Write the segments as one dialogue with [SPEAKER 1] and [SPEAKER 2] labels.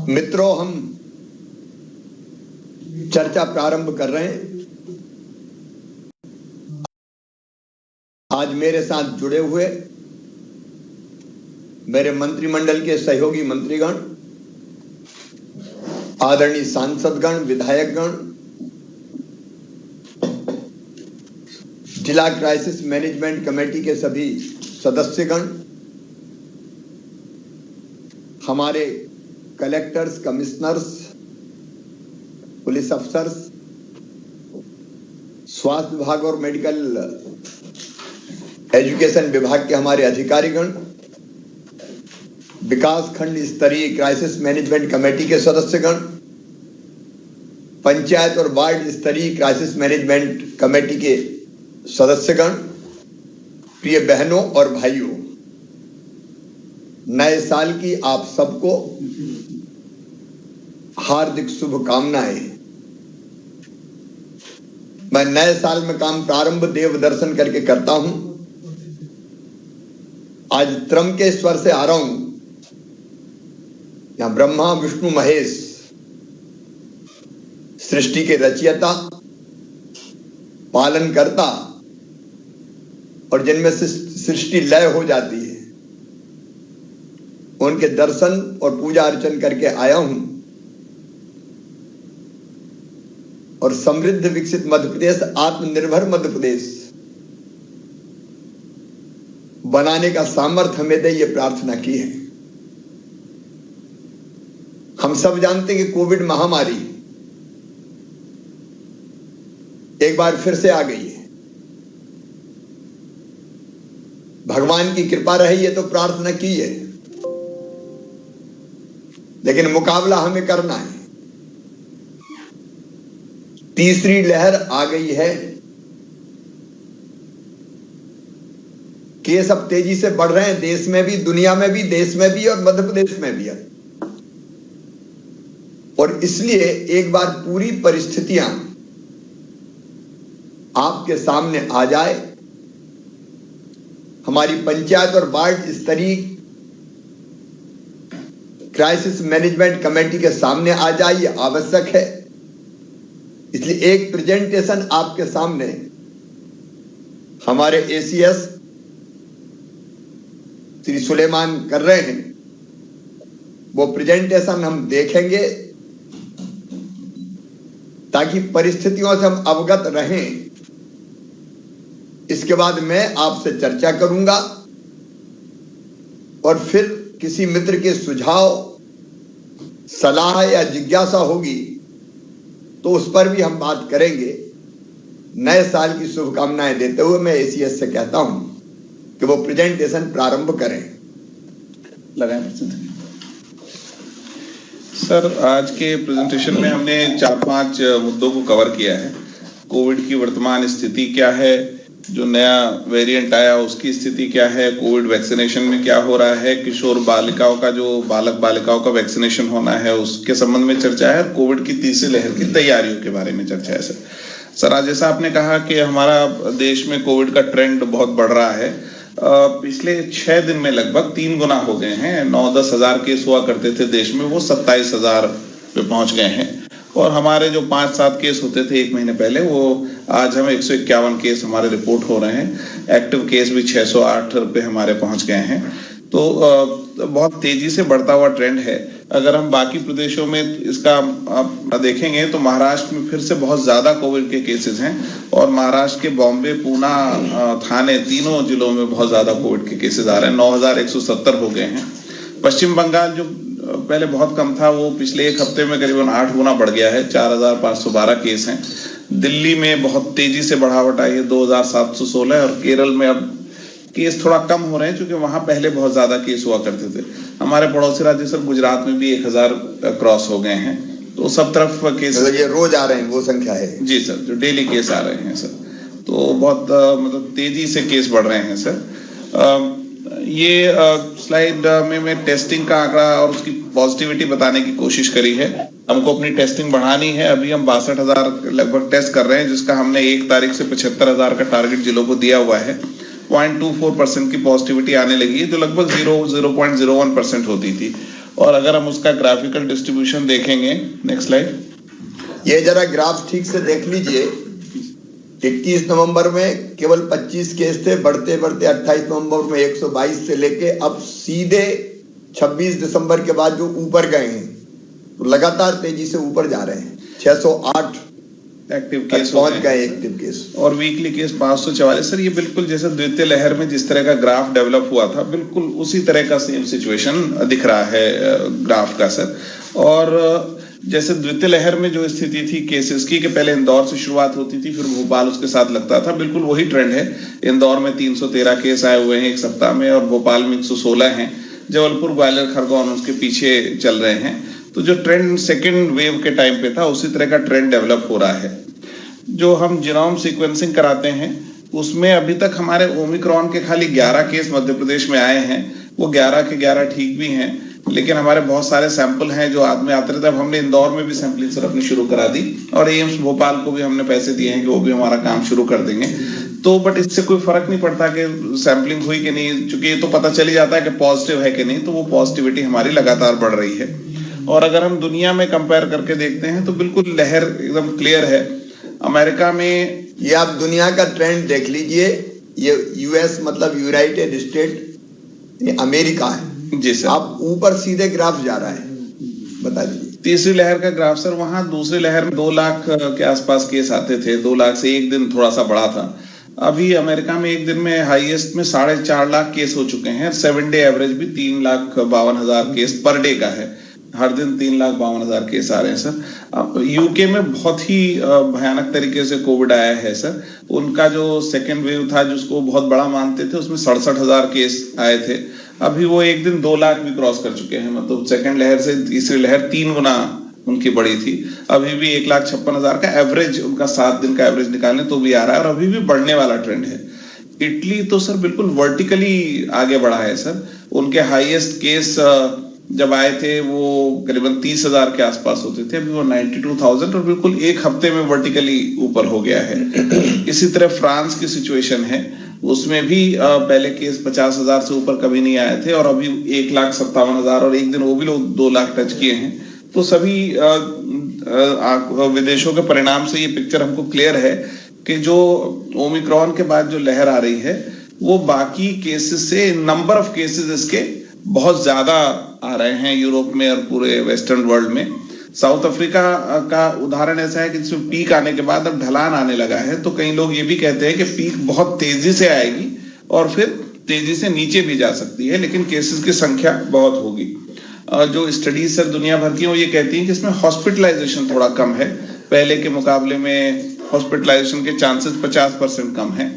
[SPEAKER 1] मित्रों, हम चर्चा प्रारंभ कर रहे हैं। आज मेरे साथ जुड़े हुए मेरे मंत्रिमंडल के सहयोगी मंत्रीगण, आदरणीय सांसदगण, विधायकगण, जिला क्राइसिस मैनेजमेंट कमेटी के सभी सदस्यगण, हमारे कलेक्टर्स, कमिश्नर्स, पुलिस अफसर्स, स्वास्थ्य विभाग और मेडिकल एजुकेशन विभाग के हमारे अधिकारीगण, विकास खंड स्तरीय क्राइसिस मैनेजमेंट कमेटी के सदस्यगण, पंचायत और वार्ड स्तरीय क्राइसिस मैनेजमेंट कमेटी के सदस्यगण, प्रिय बहनों और भाइयों, नए साल की आप सबको हार्दिक शुभकामनाएं। मैं नए साल में काम प्रारंभ देव दर्शन करके करता हूं। आज त्रंबकेश्वर से आ रहा हूं। यहां ब्रह्मा, विष्णु, महेश, सृष्टि के रचयिता, पालन करता और जिनमें सृष्टि लय हो जाती है, उनके दर्शन और पूजा अर्चन करके आया हूं। और समृद्ध विकसित मध्य प्रदेश, आत्मनिर्भर मध्य प्रदेश बनाने का सामर्थ्य हमें दे, ये प्रार्थना की है। हम सब जानते हैं कि कोविड महामारी एक बार फिर से आ गई है। भगवान की कृपा रही है तो प्रार्थना की है, लेकिन मुकाबला हमें करना है। तीसरी लहर आ गई है। केस अब तेजी से बढ़ रहे हैं, देश में भी, दुनिया में भी, देश में भी और मध्य प्रदेश में भी। और इसलिए एक बार पूरी परिस्थितियां आपके सामने आ जाए, हमारी पंचायत और वार्ड स्तरीय क्राइसिस मैनेजमेंट कमेटी के सामने आ जाए, ये आवश्यक है। इसलिए एक प्रेजेंटेशन आपके सामने हमारे एसीएस श्री सुलेमान कर रहे हैं। वो प्रेजेंटेशन हम देखेंगे ताकि परिस्थितियों से हम अवगत रहें। इसके बाद मैं आपसे चर्चा करूंगा और फिर किसी मित्र के सुझाव, सलाह या जिज्ञासा होगी तो उस पर भी हम बात करेंगे। नए साल की शुभकामनाएं देते हुए मैं एसीएस से कहता हूं कि वो प्रेजेंटेशन प्रारंभ करें।
[SPEAKER 2] लगाएं सर। आज के प्रेजेंटेशन में हमने 4-5 मुद्दों को कवर किया है। कोविड की वर्तमान स्थिति क्या है, जो नया वेरिएंट आया उसकी स्थिति क्या है, कोविड वैक्सीनेशन में क्या हो रहा है, किशोर बालिकाओं का जो बालक बालिकाओं का वैक्सीनेशन होना है उसके संबंध में चर्चा है, कोविड की तीसरी लहर की तैयारियों के बारे में चर्चा है। सर आज जैसा आपने कहा कि हमारा देश में कोविड का ट्रेंड बहुत बढ़ रहा है। पिछले 6 दिन में लगभग 3 गुना हो गए हैं। 9-10 हजार केस हुआ करते थे देश में, वो 27 हजार पे पहुंच गए हैं। और हमारे जो 5-7 केस होते थे 1 महीने पहले, वो आज हमें 151 केस हमारे रिपोर्ट हो रहे हैं। एक्टिव केस भी 608 पे हमारे पहुंच गए हैं। तो बहुत तेजी से बढ़ता हुआ ट्रेंड है। अगर हम बाकी प्रदेशों में इसका आप देखेंगे तो महाराष्ट्र में फिर से बहुत ज्यादा कोविड के केसेस हैं और महाराष्ट्र के बॉम्बे, पूना, थाने, तीनों जिलों में बहुत ज्यादा कोविड के केसेस आ रहे हैं। 9170 हो गए हैं। पश्चिम बंगाल जो पहले बहुत कम था, वो पिछले 1 हफ्ते में करीबन 8 गुना बढ़ गया है, 4512 केस हैं। दिल्ली में बहुत तेजी से बढ़ावट आई है, 2716। और केरल में अब केस थोड़ा कम हो रहे हैं क्योंकि वहां पहले बहुत ज्यादा केस हुआ करते थे। हमारे पड़ोसी राज्य सर गुजरात में भी 1000 क्रॉस हो गए हैं। तो सब तरफ केस
[SPEAKER 1] ये रोज आ रहे हैं, वो संख्या है
[SPEAKER 2] जी सर, जो डेली केस आ रहे हैं सर। तो बहुत मतलब तेजी से केस बढ़ रहे हैं सर। ये स्लाइड में मैं टेस्टिंग का आंकड़ा और उसकी पॉजिटिविटी बताने की कोशिश करी है। हमको अपनी टेस्टिंग बढ़ानी है। अभी हम 62,000 लगभग टेस्ट कर रहे हैं, जिसका हमने 1 तारीख से 75,000 का टारगेट जिलों को दिया हुआ है। 0.24% की पॉजिटिविटी आने लगी है, जो लगभग 0.01% होती थी। और अगर हम उसका ग्राफिकल डिस्ट्रीब्यूशन देखेंगे, नेक्स्ट स्लाइड,
[SPEAKER 1] ये जरा ग्राफ ठीक से देख लीजिए। 21 नवंबर में केवल 25 केस थे, बढ़ते बढ़ते 28 नवंबर में 122 से लेके अब सीधे 26 दिसंबर के बाद जो ऊपर गए हैं, तो लगातार तेजी से ऊपर जा रहे हैं। 608
[SPEAKER 2] एक्टिव केस
[SPEAKER 1] पहुंच गए एक्टिव केस,
[SPEAKER 2] और वीकली केस 544। सर ये बिल्कुल जैसे द्वितीय लहर में जिस तरह का ग्राफ डेवलप हुआ था, बिल्कुल उसी तरह का सेम सिचुएशन दिख रहा है ग्राफ का सर। और जैसे द्वितीय लहर में जो स्थिति थी केसेस की, कि पहले इंदौर से शुरुआत होती थी, फिर भोपाल उसके साथ लगता था, बिल्कुल वही ट्रेंड है। इंदौर में 313 केस आए हुए हैं एक सप्ताह में, और भोपाल में 116 हैं। जबलपुर, ग्वालियर, खरगोन उसके पीछे चल रहे हैं। तो जो ट्रेंड सेकेंड वेव के टाइम पे था, उसी तरह का ट्रेंड डेवलप हो रहा है। जो हम जीनोम सीक्वेंसिंग कराते हैं, उसमें अभी तक हमारे ओमिक्रॉन के खाली 11 केस मध्य प्रदेश में आए हैं। वो 11 के 11 ठीक भी हैं, लेकिन हमारे बहुत सारे सैंपल हैं जो आदमी आते रहते हैं। अब हमने इंदौर में भी सैंपलिंग सर अपनी शुरू करा दी, और एम्स भोपाल को भी हमने पैसे दिए हैं कि वो भी हमारा काम शुरू कर देंगे। तो बट इससे कोई फर्क नहीं पड़ता कि सैंपलिंग हुई कि नहीं, क्योंकि ये तो पता चल ही जाता है कि पॉजिटिव है कि नहीं। तो वो पॉजिटिविटी हमारी लगातार बढ़ रही है। और अगर हम दुनिया में कंपेयर करके देखते हैं तो बिल्कुल लहर एकदम क्लियर है। अमेरिका में,
[SPEAKER 1] ये आप दुनिया का ट्रेंड देख लीजिए। ये यूएस मतलब यूनाइटेड स्टेट, ये अमेरिका है
[SPEAKER 2] जी सर।
[SPEAKER 1] अब ऊपर सीधे ग्राफ जा रहा है, बता दीजिए।
[SPEAKER 2] तीसरी लहर का ग्राफ सर, वहां दूसरी लहर में 2 लाख के आसपास केस आते थे, 2 लाख से एक दिन थोड़ा सा बढ़ा था। अभी अमेरिका में एक दिन में हाईएस्ट में 4.5 लाख केस हो चुके हैं। 7 डे एवरेज भी 3,52,000 केस पर डे का है। हर दिन 3,52,000 केस आ रहे हैं सर। यूके में बहुत ही भयानक तरीके से कोविड आया है सर। उनका जो सेकेंड वेव था, जिसको बहुत बड़ा मानते थे, उसमें 67,000 केस आए थे। अभी वो एक दिन 2 लाख भी क्रॉस कर चुके हैं। मतलब सेकेंड लहर से तीसरी लहर 3 गुना उनकी बड़ी थी। अभी भी 1,56,000 का एवरेज, उनका 7 दिन का एवरेज निकालने तो भी आ रहा है, और अभी भी बढ़ने वाला ट्रेंड है। इटली तो सर बिल्कुल वर्टिकली आगे बढ़ा है सर। उनके हाईएस्ट केस जब आए थे वो करीबन 30,000 के आसपास होते थे, अभी वो 92,000, और बिल्कुल एक हफ्ते में वर्टिकली ऊपर हो गया है। इसी तरह फ्रांस की सिचुएशन है, उसमें भी पहले केस 50,000 से ऊपर कभी नहीं आए थे, और अभी 1,57,000, और एक दिन वो भी लोग 2 लाख टच किए हैं। तो सभी विदेशों के परिणाम से ये पिक्चर हमको क्लियर है कि जो ओमिक्रॉन के बाद जो लहर आ रही है, वो बाकी केसेस से, नंबर ऑफ केसेस इसके बहुत ज्यादा आ रहे हैं यूरोप में और पूरे वेस्टर्न वर्ल्ड में। साउथ अफ्रीका का उदाहरण ऐसा है कि जिसमें पीक आने के बाद अब ढलान आने लगा है। तो कई लोग ये भी कहते हैं कि पीक बहुत तेजी से आएगी और फिर तेजी से नीचे भी जा सकती है, लेकिन केसेस की संख्या बहुत होगी। जो स्टडीज सर दुनिया भर की वो ये कहती हैं कि इसमें हॉस्पिटलाइजेशन थोड़ा कम है, पहले के मुकाबले में हॉस्पिटलाइजेशन के चांसेस 50% कम है।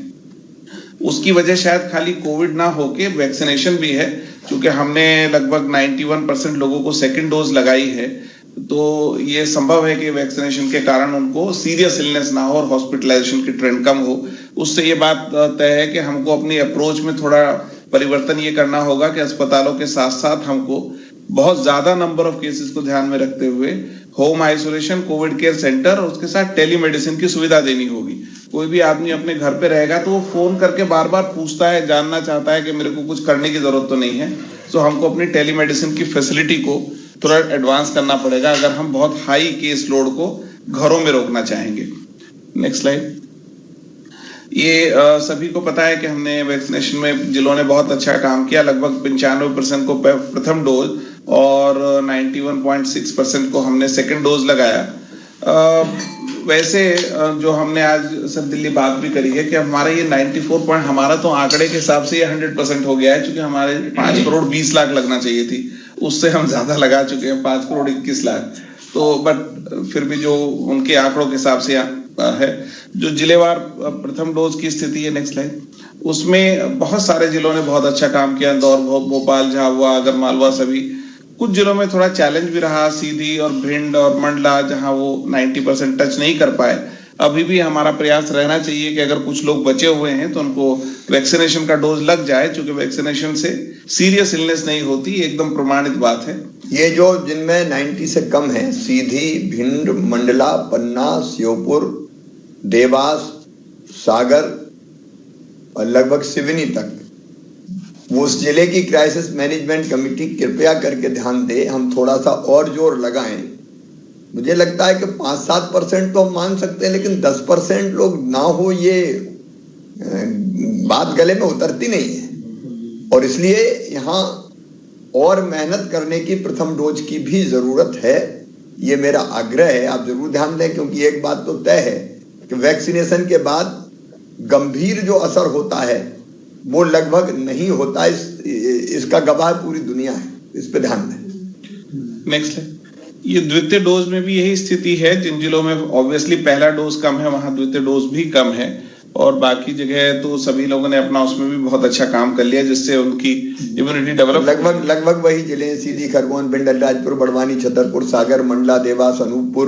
[SPEAKER 2] उसकी वजह शायद खाली कोविड ना होके वैक्सीनेशन भी है, क्योंकि हमने लगभग 91% लोगों को सेकंड डोज लगाई है। तो ये संभव है कि वैक्सीनेशन के कारण उनको सीरियस इलनेस ना हो और हॉस्पिटलाइजेशन की ट्रेंड कम हो। उससे ये बात तय है कि हमको अपनी अप्रोच में थोड़ा परिवर्तन ये करना होगा कि अस्पतालों के साथ साथ हमको बहुत ज्यादा नंबर ऑफ केसेस को ध्यान में रखते हुए home isolation, Covid care centre और उसके साथ टेलीमेडिसिन की सुविधा देनी होगी। कोई भी आदमी अपने घर पे रहेगा तो वो फोन करके बार बार पूछता है, जानना चाहता है कि मेरे को कुछ करने की जरूरत तो नहीं है। तो हमको अपनी टेलीमेडिसिन की फैसिलिटी को थोड़ा एडवांस करना पड़ेगा अगर हम बहुत हाई केस लोड को घरों में रोकना चाहेंगे। Next slide. ये सभी को पता है कि हमने वैक्सीनेशन में जिलों ने बहुत अच्छा काम किया। लगभग 95% को प्रथम डोज और 91.6% को हमने सेकंड डोज लगाया। वैसे जो हमने आज सर दिल्ली बात भी करी है कि हमारा ये 94 पॉइंट, हमारा तो आंकड़े के हिसाब से ये 100% हो गया है, क्योंकि हमारे 5 करोड़ 20 लाख लगना चाहिए थी, उससे हम ज्यादा लगा चुके हैं, 5 करोड़ 21 लाख। तो बट फिर भी जो उनके आंकड़ों के हिसाब से है। जो जिलेवार प्रथम डोज की स्थिति है, नेक्स्ट स्लाइड, उसमें बहुत सारे जिलों ने बहुत अच्छा काम किया। इंदौर, भोपाल, झाबुआ, आगरमालवा, सभी। कुछ जिलों में थोड़ा चैलेंज भी रहा, सीधी और भिंड और मंडला, जहां वो 90% टच नहीं कर पाए। अभी भी हमारा प्रयास रहना चाहिए कि अगर कुछ लोग बचे हुए हैं तो उनको वैक्सीनेशन का डोज लग जाए, क्योंकि वैक्सीनेशन से सीरियस इलनेस नहीं होती, एकदम प्रमाणित बात है।
[SPEAKER 1] ये जो जिनमें 90 से कम है, सीधी, भिंड, मंडला, पन्ना, श्योपुर, देवास, सागर और लगभग सिवनी तक, वो उस जिले की क्राइसिस मैनेजमेंट कमेटी कृपया करके ध्यान दे, हम थोड़ा सा और जोर लगाएं। मुझे लगता है कि 5-7% तो हम मान सकते हैं, लेकिन 10% लोग ना हो, ये बात गले में उतरती नहीं है। और इसलिए यहाँ और मेहनत करने की प्रथम डोज की भी जरूरत है, ये मेरा आग्रह है। आप जरूर ध्यान दें, क्योंकि एक बात तो तय है कि वैक्सीनेशन के बाद गंभीर जो असर होता है वो लगभग नहीं होता। इसका गवाह पूरी दुनिया है, इस पे ध्यान दें।
[SPEAKER 2] नेक्स्ट है, ये द्वितीय डोज में भी यही स्थिति है। जिन जिलों में ऑब्वियसली पहला डोज कम है वहां द्वितीय डोज भी कम है, और बाकी जगह तो सभी लोगों ने अपना उसमें भी बहुत अच्छा काम कर लिया, जिससे उनकी इम्यूनिटी डेवलप
[SPEAKER 1] लगभग वही जिले, सीधी, खरगोन, भिंड, अलीराजपुर, बड़वानी, छतरपुर, सागर, मंडला, देवास, अनूपपुर,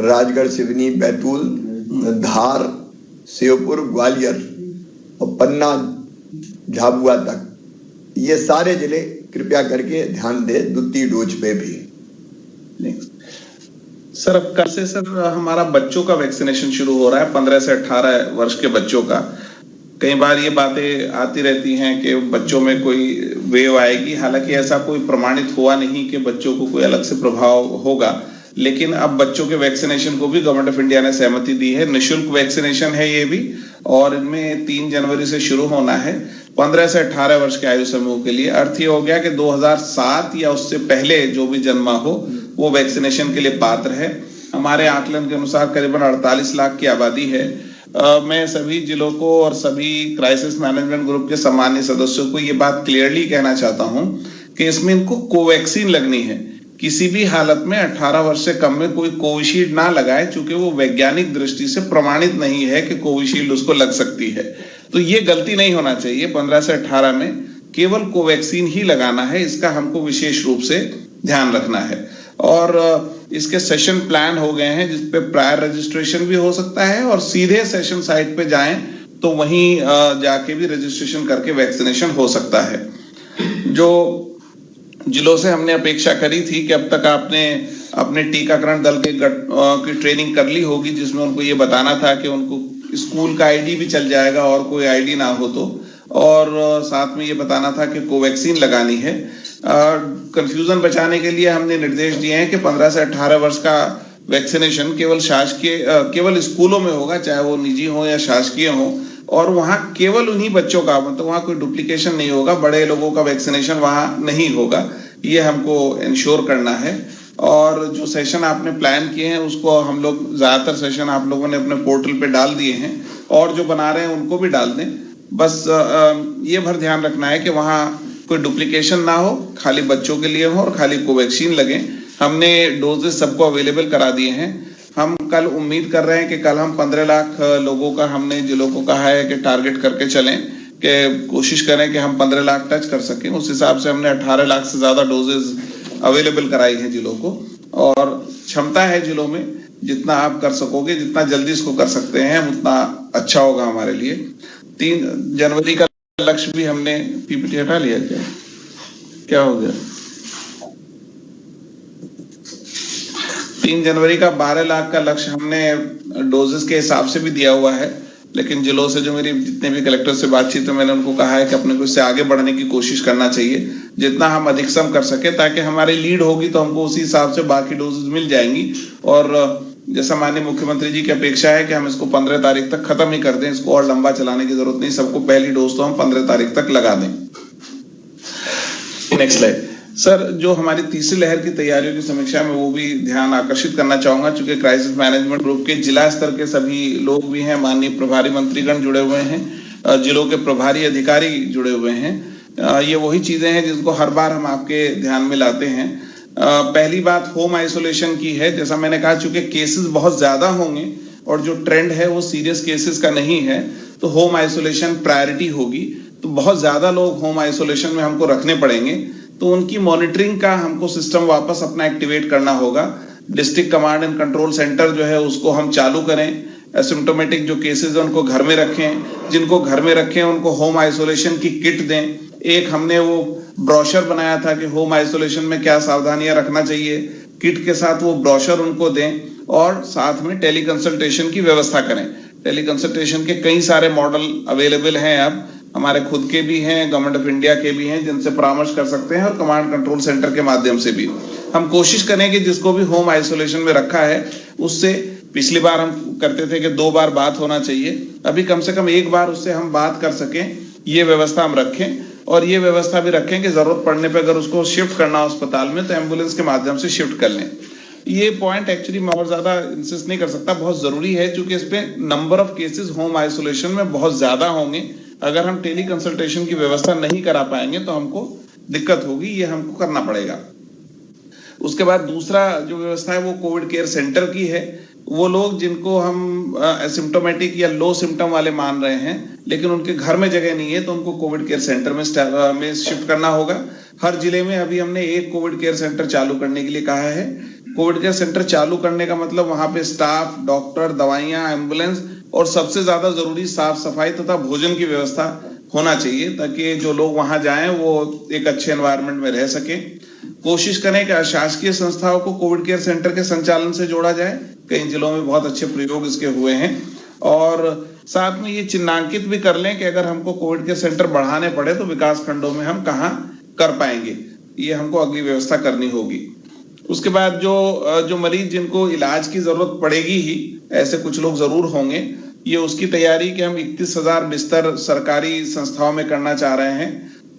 [SPEAKER 1] राजगढ़, सिवनी, बैतूल, धार, श्योपुर, ग्वालियर और पन्ना, झाबुआ तक, ये सारे जिले कृपया करके ध्यान दे द्वितीय डोज पे भी।
[SPEAKER 2] सर, अब कल से सर हमारा बच्चों का वैक्सीनेशन शुरू हो रहा है, 15 से 18 वर्ष के बच्चों का। कई बार ये बातें आती रहती हैं कि बच्चों में कोई वेव आएगी, हालांकि ऐसा कोई प्रमाणित हुआ नहीं कि बच्चों को कोई अलग से प्रभाव होगा, लेकिन अब बच्चों के वैक्सीनेशन को भी गवर्नमेंट ऑफ इंडिया ने सहमति दी है। निःशुल्क वैक्सीनेशन है ये भी, और इनमें 3 जनवरी से शुरू होना है 15 से 18 वर्ष के आयु समूह के लिए। अर्थ ये हो गया कि 2007 या उससे पहले जो भी जन्मा हो वो वैक्सीनेशन के लिए पात्र है। हमारे आकलन के अनुसार करीबन 48 लाख की आबादी है। मैं सभी जिलों को और सभी क्राइसिस मैनेजमेंट ग्रुप के सम्मानीय सदस्यों को ये बात क्लियरली कहना चाहता हूं कि इसमें इनको कोवैक्सीन लगनी है। किसी भी हालत में 18 वर्ष से कम में कोई कोविशील्ड ना लगाए, चूंकि वो वैज्ञानिक दृष्टि से प्रमाणित नहीं है कि कोविशील्ड उसको लग सकती है। तो ये गलती नहीं होना चाहिए। 15 से 18 में केवल कोवैक्सीन ही लगाना है, इसका हमको विशेष रूप से ध्यान रखना है। और इसके सेशन प्लान हो गए हैं, जिसपे प्रायर रजिस्ट्रेशन भी हो सकता है, और सीधे सेशन साइट पे जाएं तो वहीं जाके भी रजिस्ट्रेशन करके वैक्सीनेशन हो सकता है। जो जिलों से हमने अपेक्षा करी थी कि अब तक आपने अपने टीकाकरण दल के की ट्रेनिंग कर ली होगी, जिसमें उनको ये बताना था कि उनको स्कूल का आईडी भी चल जाएगा और कोई आईडी ना हो तो, और साथ में ये बताना था कि कोवैक्सीन लगानी है। कंफ्यूजन बचाने के लिए हमने निर्देश दिए हैं कि 15 से 18 वर्ष का वैक्सीनेशन केवल शासकीय केवल स्कूलों में होगा, चाहे वो निजी हो या शासकीय हो, और वहां केवल उन्हीं बच्चों का, मतलब वहां कोई डुप्लीकेशन नहीं होगा, बड़े लोगों का वैक्सीनेशन वहां नहीं होगा, ये हमको इंश्योर करना है। और जो सेशन आपने प्लान किए हैं उसको हम लोग, ज्यादातर सेशन आप लोगों ने अपने पोर्टल पे डाल दिए हैं, और जो बना रहे हैं उनको भी डाल दें। बस ये भर ध्यान रखना है कि वहां कोई डुप्लीकेशन ना हो, खाली बच्चों के लिए हो और खाली कोवैक्सीन लगे। हमने डोजेस सबको अवेलेबल करा दिए हैं। हम कल उम्मीद कर रहे हैं कि कल हम 15 लाख लोगों का हमने जिलों को कहा है कि टारगेट करके चलें, कि कोशिश करें कि हम 15 लाख टच कर सकें। उस हिसाब से हमने 18 लाख से ज्यादा डोजेस अवेलेबल कराई है जिलों को, और क्षमता है जिलों में, जितना आप कर सकोगे, जितना जल्दी इसको कर सकते हैं उतना अच्छा होगा हमारे लिए। 3 जनवरी का लक्ष्य भी हमने, पीपीटी हटा लिया क्या हो गया? 3 जनवरी का 12 लाख का लक्ष्य हमने डोजेस के हिसाब से भी दिया हुआ है, लेकिन जिलों से जो मेरी जितने भी कलेक्टर से बातचीत है, मैंने उनको कहा है कि अपने को इससे आगे बढ़ने की कोशिश करना चाहिए, जितना हम अधिकतम कर सके, ताकि हमारी लीड होगी तो हमको उसी हिसाब से बाकी डोजेस मिल जाएंगी। और जैसा माननीय मुख्यमंत्री जी की अपेक्षा है कि हम इसको 15 तारीख तक खत्म ही कर दें, इसको और लंबा चलाने की जरूरत नहीं, सबको पहली डोज तो हम 15 तारीख तक लगा दें। Next slide. सर, जो हमारी तीसरी लहर की तैयारियों की समीक्षा में वो भी ध्यान आकर्षित करना चाहूंगा, चूंकि क्राइसिस मैनेजमेंट ग्रुप के जिला स्तर के सभी लोग भी हैं, माननीय प्रभारी मंत्रीगण जुड़े हुए हैं, जिलों के प्रभारी अधिकारी जुड़े हुए हैं। ये वही चीजें हैं जिनको हर बार हम आपके ध्यान में लाते हैं। पहली बात होम आइसोलेशन की है। जैसा मैंने कहा, चूंकि केसेस बहुत ज्यादा होंगे और जो ट्रेंड है वो सीरियस केसेस का नहीं है, तो होम आइसोलेशन प्रायोरिटी होगी। तो बहुत ज्यादा लोग होम आइसोलेशन में हमको रखने पड़ेंगे, तो उनकी मॉनिटरिंग का हमको सिस्टम वापस अपना एक्टिवेट करना होगा। District command and control centre जो है उसको हम चालू करें। एसिम्प्टोमेटिक जो केसेस है उनको घर में रखें, जिनको घर में रखें उनको होम आइसोलेशन की किट दें। एक हमने वो ब्रोशर बनाया था कि होम आइसोलेशन में क्या सावधानियां रखना चाहिए, किट के साथ वो ब्रोशर उनको दें, और साथ में टेली कंसल्टेशन की व्यवस्था करें। टेली कंसल्टेशन के कई सारे मॉडल अवेलेबल हैं, अब हमारे खुद के भी हैं, गवर्नमेंट ऑफ इंडिया के भी हैं, जिनसे परामर्श कर सकते हैं, और कमांड कंट्रोल सेंटर के माध्यम से भी हम कोशिश करें कि जिसको भी होम आइसोलेशन में रखा है उससे, पिछली बार हम करते थे कि 2 बार बात होना चाहिए, अभी कम से कम 1 बार उससे हम बात कर सकें, ये व्यवस्था हम रखें। और ये व्यवस्था भी रखें कि जरूरत पड़ने पर अगर उसको शिफ्ट करना हो अस्पताल में तो एम्बुलेंस के माध्यम से शिफ्ट कर लें। ये पॉइंट एक्चुअली मैं और ज्यादा इंसिस्ट नहीं कर सकता, बहुत जरूरी है, क्योंकि इस पे number of cases home isolation में बहुत ज्यादा होंगे। अगर हम टेली कंसल्टेशन की व्यवस्था नहीं करा पाएंगे तो हमको दिक्कत होगी, ये हमको करना पड़ेगा। उसके बाद दूसरा जो व्यवस्था है वो कोविड केयर सेंटर की है। वो लोग जिनको हम एसिम्टोमेटिक या लो सिम्टम वाले मान रहे हैं लेकिन उनके घर में जगह नहीं है, तो उनको कोविड केयर सेंटर में शिफ्ट करना होगा। हर जिले में अभी हमने एक कोविड केयर सेंटर चालू करने के लिए कहा है। कोविड केयर सेंटर चालू करने का मतलब वहां पे स्टाफ, डॉक्टर, दवाइयां, एम्बुलेंस और सबसे ज्यादा जरूरी साफ सफाई तथा भोजन की व्यवस्था होना चाहिए, ताकि जो लोग वहां जाएं वो एक अच्छे एनवायरनमेंट में रह सके। कोशिश करें कि अशासकीय संस्थाओं को कोविड केयर सेंटर के संचालन से जोड़ा जाए। कई जिलों में बहुत अच्छे प्रयोग इसके हुए हैं। और साथ में ये चिन्हांकित भी कर लें कि अगर हमको कोविड केयर सेंटर बढ़ाने पड़े तो विकास खंडों में हम कहाँ कर पाएंगे, ये हमको अगली व्यवस्था करनी होगी। उसके बाद जो मरीज जिनको इलाज की जरूरत पड़ेगी ही, ऐसे कुछ लोग जरूर होंगे, ये उसकी तैयारी कि हम 31,000 बिस्तर सरकारी संस्थाओं में करना चाह रहे हैं।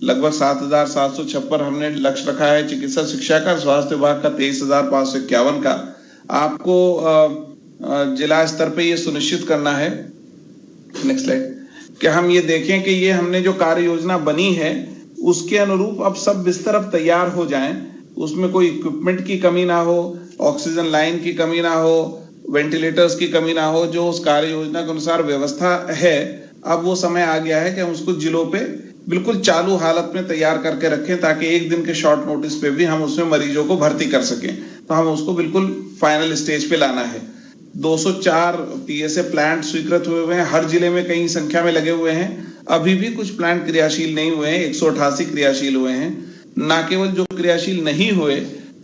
[SPEAKER 2] लगभग 7,756 हमने लक्ष्य रखा है चिकित्सा शिक्षा का, स्वास्थ्य विभाग का 23,551 का। आपको जिला स्तर पे ये सुनिश्चित करना है, नेक्स्ट स्लाइड, कि हम ये देखें कि ये हमने जो कार्य योजना बनी है उसके अनुरूप अब सब बिस्तर अब तैयार हो जाएं, उसमें कोई इक्विपमेंट की कमी ना हो, ऑक्सीजन लाइन की कमी ना हो, वेंटिलेटर्स की कमी ना हो। जो उस कार्य योजना के अनुसार व्यवस्था है, अब वो समय आ गया है कि हम उसको जिलों पे बिल्कुल चालू हालत में तैयार करके रखें, ताकि एक दिन के शॉर्ट नोटिस पे भी हम उसमें मरीजों को भर्ती कर सकें। तो हम उसको बिल्कुल फाइनल स्टेज पे लाना है। 204 पीएसए प्लांट स्वीकृत हुए हैं, हर जिले में कई संख्या में लगे हुए हैं। अभी भी कुछ प्लांट क्रियाशील नहीं हुए हैं, 188 क्रियाशील हुए हैं। ना केवल जो क्रियाशील नहीं हुए,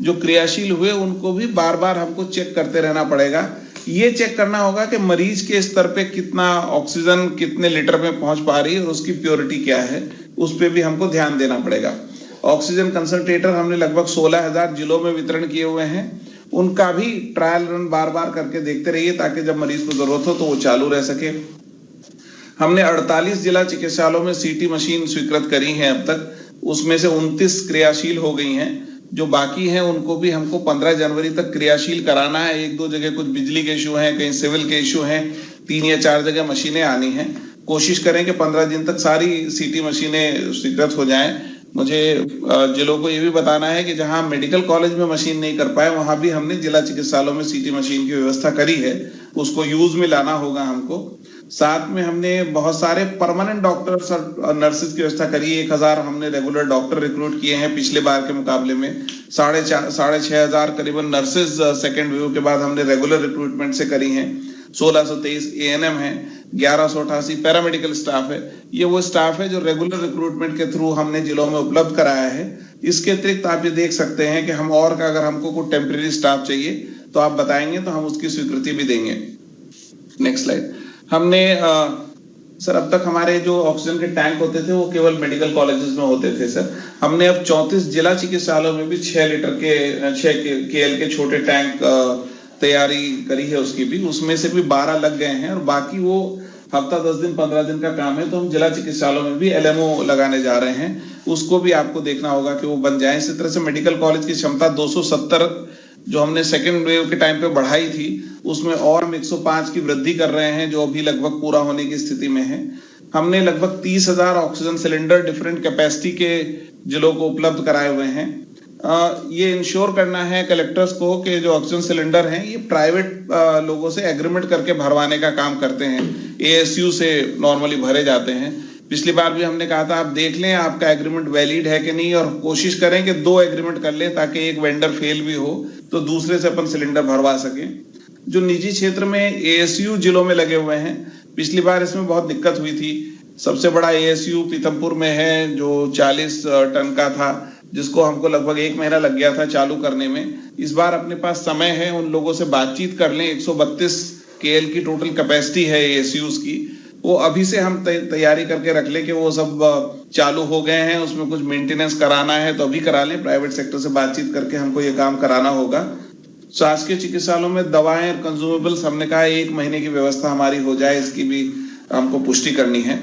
[SPEAKER 2] जो क्रियाशील हुए उनको भी बार बार हमको चेक करते रहना पड़ेगा। ये चेक करना होगा कि मरीज के स्तर पे कितना ऑक्सीजन कितने लीटर में पहुंच पा रही है और उसकी प्योरिटी क्या है, उस पे भी हमको ध्यान देना पड़ेगा। ऑक्सीजन कंसंट्रेटर हमने लगभग 16,000 जिलों में वितरण किए हुए हैं। उनका भी ट्रायल रन बार बार करके देखते रहिए, ताकि जब मरीज को जरूरत हो तो वो चालू रह सके। हमने 48 जिला चिकित्सालयों में सीटी मशीन स्वीकृत करी है अब तक, उसमें से 29 क्रियाशील हो गई हैं। जो बाकी हैं उनको भी हमको 15 जनवरी तक क्रियाशील कराना है। 1-2 जगह कुछ बिजली के इशू हैं, कहीं सिविल के इशू हैं, 3 या 4 जगह मशीनें आनी हैं। कोशिश करें कि 15 दिन तक सारी सीटी मशीनें स्वीकृत हो जाएं। मुझे जिलों को ये भी बताना है कि जहां मेडिकल कॉलेज में मशीन नहीं कर पाए, वहां भी हमने जिला चिकित्सालयों में सीटी मशीन की व्यवस्था करी है, उसको यूज में लाना होगा हमको। साथ में हमने बहुत सारे परमानेंट डॉक्टर्स और नर्सेज की व्यवस्था करी है। 1,000 हमने रेगुलर डॉक्टर रिक्रूट किए हैं पिछले बार के मुकाबले में। 6,500 करीबन नर्सेज सेकेंड वेव के बाद हमने रेगुलर रिक्रूटमेंट से करी हैं। 1,623 एएनएम है, 1,188 पैरामेडिकल स्टाफ है। ये वो स्टाफ है जो रेगुलर रिक्रूटमेंट के थ्रू हमने जिलों में उपलब्ध कराया है। इसके अतिरिक्त आप ये देख सकते हैं कि हम और का अगर हमको कोई टेम्परेरी स्टाफ चाहिए तो आप बताएंगे तो हम उसकी स्वीकृति भी देंगे। Next slide. हमने सर अब तक हमारे जो ऑक्सीजन के टैंक होते थे वो केवल मेडिकल कॉलेजेस में होते थे सर। हमने अब 34 जिला चिकित्सालयों में भी 6 लीटर के 6 KL के छोटे टैंक तैयारी करी है उसकी भी। उसमें से भी 12 लग गए हैं और बाकी वो हफ्ता 10 दिन 15 दिन का काम है। तो हम जिला चिकित्सालयों में भी LMO लगाने जा रहे हैं, उसको भी आपको देखना होगा कि वो बन जाए। इसी तरह से मेडिकल कॉलेज की क्षमता 270 जो हमने सेकेंड वेव के टाइम पे बढ़ाई थी, उसमें और हम 105 की वृद्धि कर रहे हैं, जो अभी लगभग पूरा होने की स्थिति में है। हमने लगभग 30,000 ऑक्सीजन सिलेंडर डिफरेंट कैपेसिटी के जिलों को उपलब्ध कराए हुए हैं। ये इंश्योर करना है कलेक्टर्स को कि जो ऑक्सीजन सिलेंडर हैं ये प्राइवेट लोगों से एग्रीमेंट करके भरवाने का काम करते हैं। ASU से नॉर्मली भरे जाते हैं। पिछली बार भी हमने कहा था आप देख लें आपका एग्रीमेंट वैलिड है कि नहीं, और कोशिश करें कि 2 एग्रीमेंट कर लें ताकि एक वेंडर फेल भी हो तो दूसरे से अपन सिलेंडर भरवा सकें। जो निजी क्षेत्र में ASU जिलों में लगे हुए हैं, पिछली बार इसमें बहुत दिक्कत हुई थी। सबसे बड़ा ASU पीथमपुर में है जो 40 टन का था, जिसको हमको लगभग 1 महीना लग गया था चालू करने में। इस बार अपने पास समय है, उन लोगों से बातचीत कर लें। 132 केएल की टोटल कैपेसिटी है एएसयूज की, वो अभी से हम तैयारी करके रख ले कि वो सब चालू हो गए हैं, उसमें कुछ मेंटेनेंस कराना है तो अभी करा लें। प्राइवेट सेक्टर से बातचीत करके हमको ये काम कराना होगा। शासकीय चिकित्सालयों में दवाएं और कंज्यूमेबल्स हमने कहा 1 महीने की व्यवस्था हमारी हो जाए, इसकी भी हमको पुष्टि करनी है।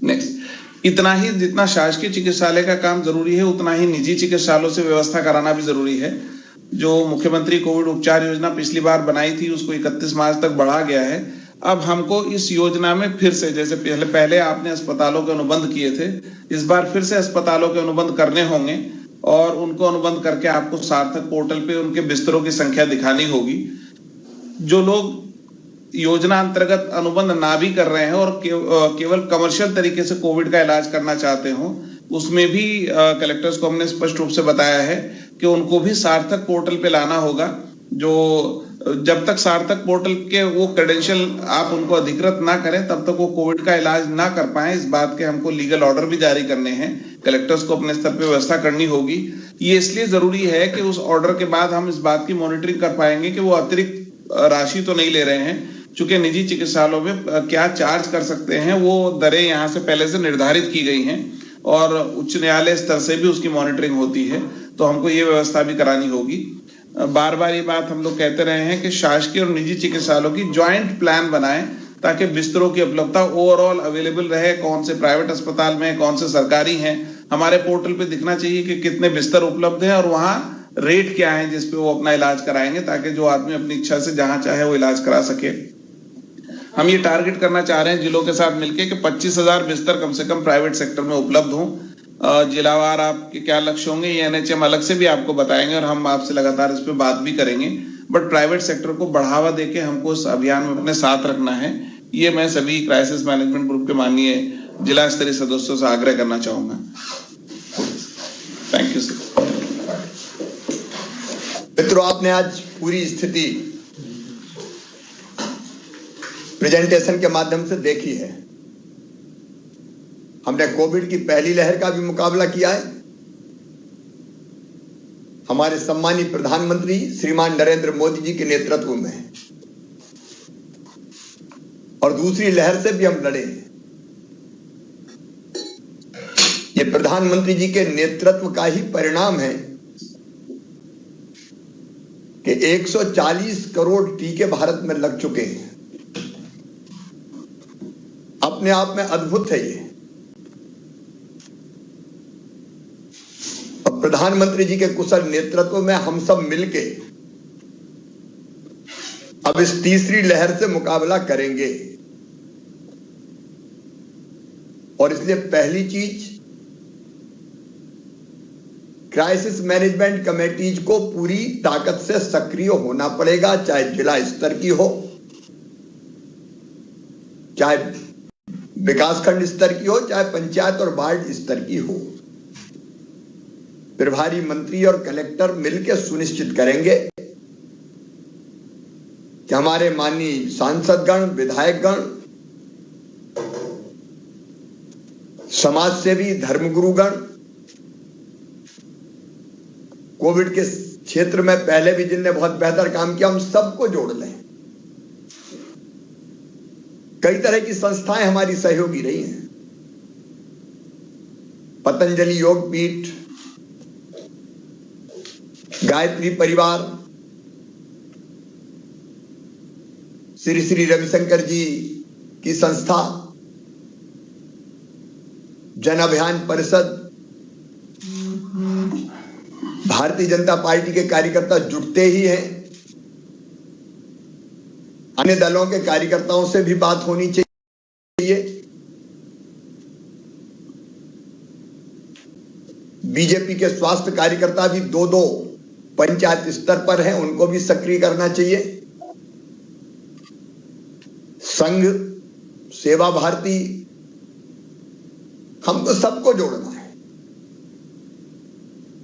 [SPEAKER 2] नेक्स्ट, इतना ही जितना शासकीय चिकित्सालय का काम जरूरी है उतना ही निजी चिकित्सालयों से व्यवस्था कराना भी जरूरी है। जो मुख्यमंत्री कोविड उपचार योजना पिछली बार बनाई थी उसको 31 मार्च तक बढ़ा गया है। अब हमको इस योजना में फिर से, जैसे पहले आपने अस्पतालों के अनुबंध किए थे, इस बार फिर से अस्पतालों के अनुबंध करने होंगे और उनको अनुबंध करके आपको सार्थक पोर्टल पे उनके बिस्तरों की संख्या दिखानी होगी। जो लोग योजना अंतर्गत अनुबंध ना भी कर रहे हैं और केवल कमर्शियल तरीके से कोविड का इलाज करना चाहते हो, उसमें भी कलेक्टर्स को हमने स्पष्ट रूप से बताया है कि उनको भी सार्थक पोर्टल पे लाना होगा। जो जब तक सार्थक पोर्टल के वो क्रेडेंशियल आप उनको अधिकृत ना करें तब तक वो कोविड का इलाज ना कर पाए, इस बात के हमको लीगल ऑर्डर भी जारी करने हैं। कलेक्टर्स को अपने स्तर पे व्यवस्था करनी होगी। ये इसलिए जरूरी है कि उस ऑर्डर के बाद हम इस बात की मॉनिटरिंग कर पाएंगे कि वो अतिरिक्त राशि तो नहीं ले रहे हैं। चूंकि निजी चिकित्सालयों में क्या चार्ज कर सकते हैं वो दरें यहाँ से पहले से निर्धारित की गई हैं और उच्च न्यायालय स्तर से भी उसकी मॉनिटरिंग होती है, तो हमको ये व्यवस्था भी करानी होगी। बार बार ये बात हम लोग कहते रहे हैं कि शासकीय और निजी चिकित्सालयों की ज्वाइंट प्लान बनाएं ताकि बिस्तरों की उपलब्धता ओवरऑल अवेलेबल रहे। कौन से प्राइवेट अस्पताल में, कौन से सरकारी हैं, हमारे पोर्टल पे दिखना चाहिए कि कितने बिस्तर उपलब्ध हैं और वहां रेट क्या है जिसपे वो अपना इलाज कराएंगे, ताकि जो आदमी अपनी इच्छा से जहां चाहे वो इलाज करा सके। हम ये टारगेट करना चाह रहे हैं जिलों के साथ मिलकर कि 25,000 बिस्तर कम से कम प्राइवेट सेक्टर में उपलब्ध हों। जिलावार आपके क्या लक्ष्य होंगे ये एनएचएम अलग से भी आपको बताएंगे और हम आपसे लगातार इस पे बात भी करेंगे। बट प्राइवेट सेक्टर को बढ़ावा देके हमको इस अभियान में अपने साथ रखना है। ये मैं सभी क्राइसिस मैनेजमेंट ग्रुप के माननीय जिला स्तरीय सदस्यों से आग्रह करना चाहूंगा। Thank you sir.
[SPEAKER 1] मित्रों, आपने आज पूरी स्थिति प्रेजेंटेशन के माध्यम से देखी है। हमने कोविड की पहली लहर का भी मुकाबला किया है। हमारे सम्मानित प्रधानमंत्री श्रीमान नरेंद्र मोदी जी के नेतृत्व में, और दूसरी लहर से भी हम लड़े हैं। ये प्रधानमंत्री जी के नेतृत्व का ही परिणाम है कि 140 करोड़ टीके भारत में लग चुके हैं। अपने आप में अद्भुत है ये। और प्रधानमंत्री जी के कुशल नेतृत्व में हम सब मिलके अब इस तीसरी लहर से मुकाबला करेंगे। और इसलिए पहली चीज, क्राइसिस मैनेजमेंट कमेटीज को पूरी ताकत से सक्रिय होना पड़ेगा, चाहे जिला स्तर की हो, चाहे विकासखंड स्तर की हो, चाहे पंचायत और वार्ड स्तर की हो। प्रभारी मंत्री और कलेक्टर मिलकर सुनिश्चित करेंगे कि हमारे माननीय सांसदगण, विधायकगण, समाजसेवी, धर्मगुरुगण कोविड के क्षेत्र में पहले भी जिनने बहुत बेहतर काम किया, हम सबको जोड़ लें। कई तरह की संस्थाएं हमारी सहयोगी रही हैं। पतंजलि योग पीठ, गायत्री परिवार, श्री श्री रविशंकर जी की संस्था, जन अभियान परिषद, भारतीय जनता पार्टी के कार्यकर्ता जुटते ही हैं। अन्य दलों के कार्यकर्ताओं से भी बात होनी चाहिए। बीजेपी के स्वास्थ्य कार्यकर्ता भी 2-2 पंचायत स्तर पर हैं, उनको भी सक्रिय करना चाहिए। संघ, सेवा भारती, हमको सबको जोड़ना है।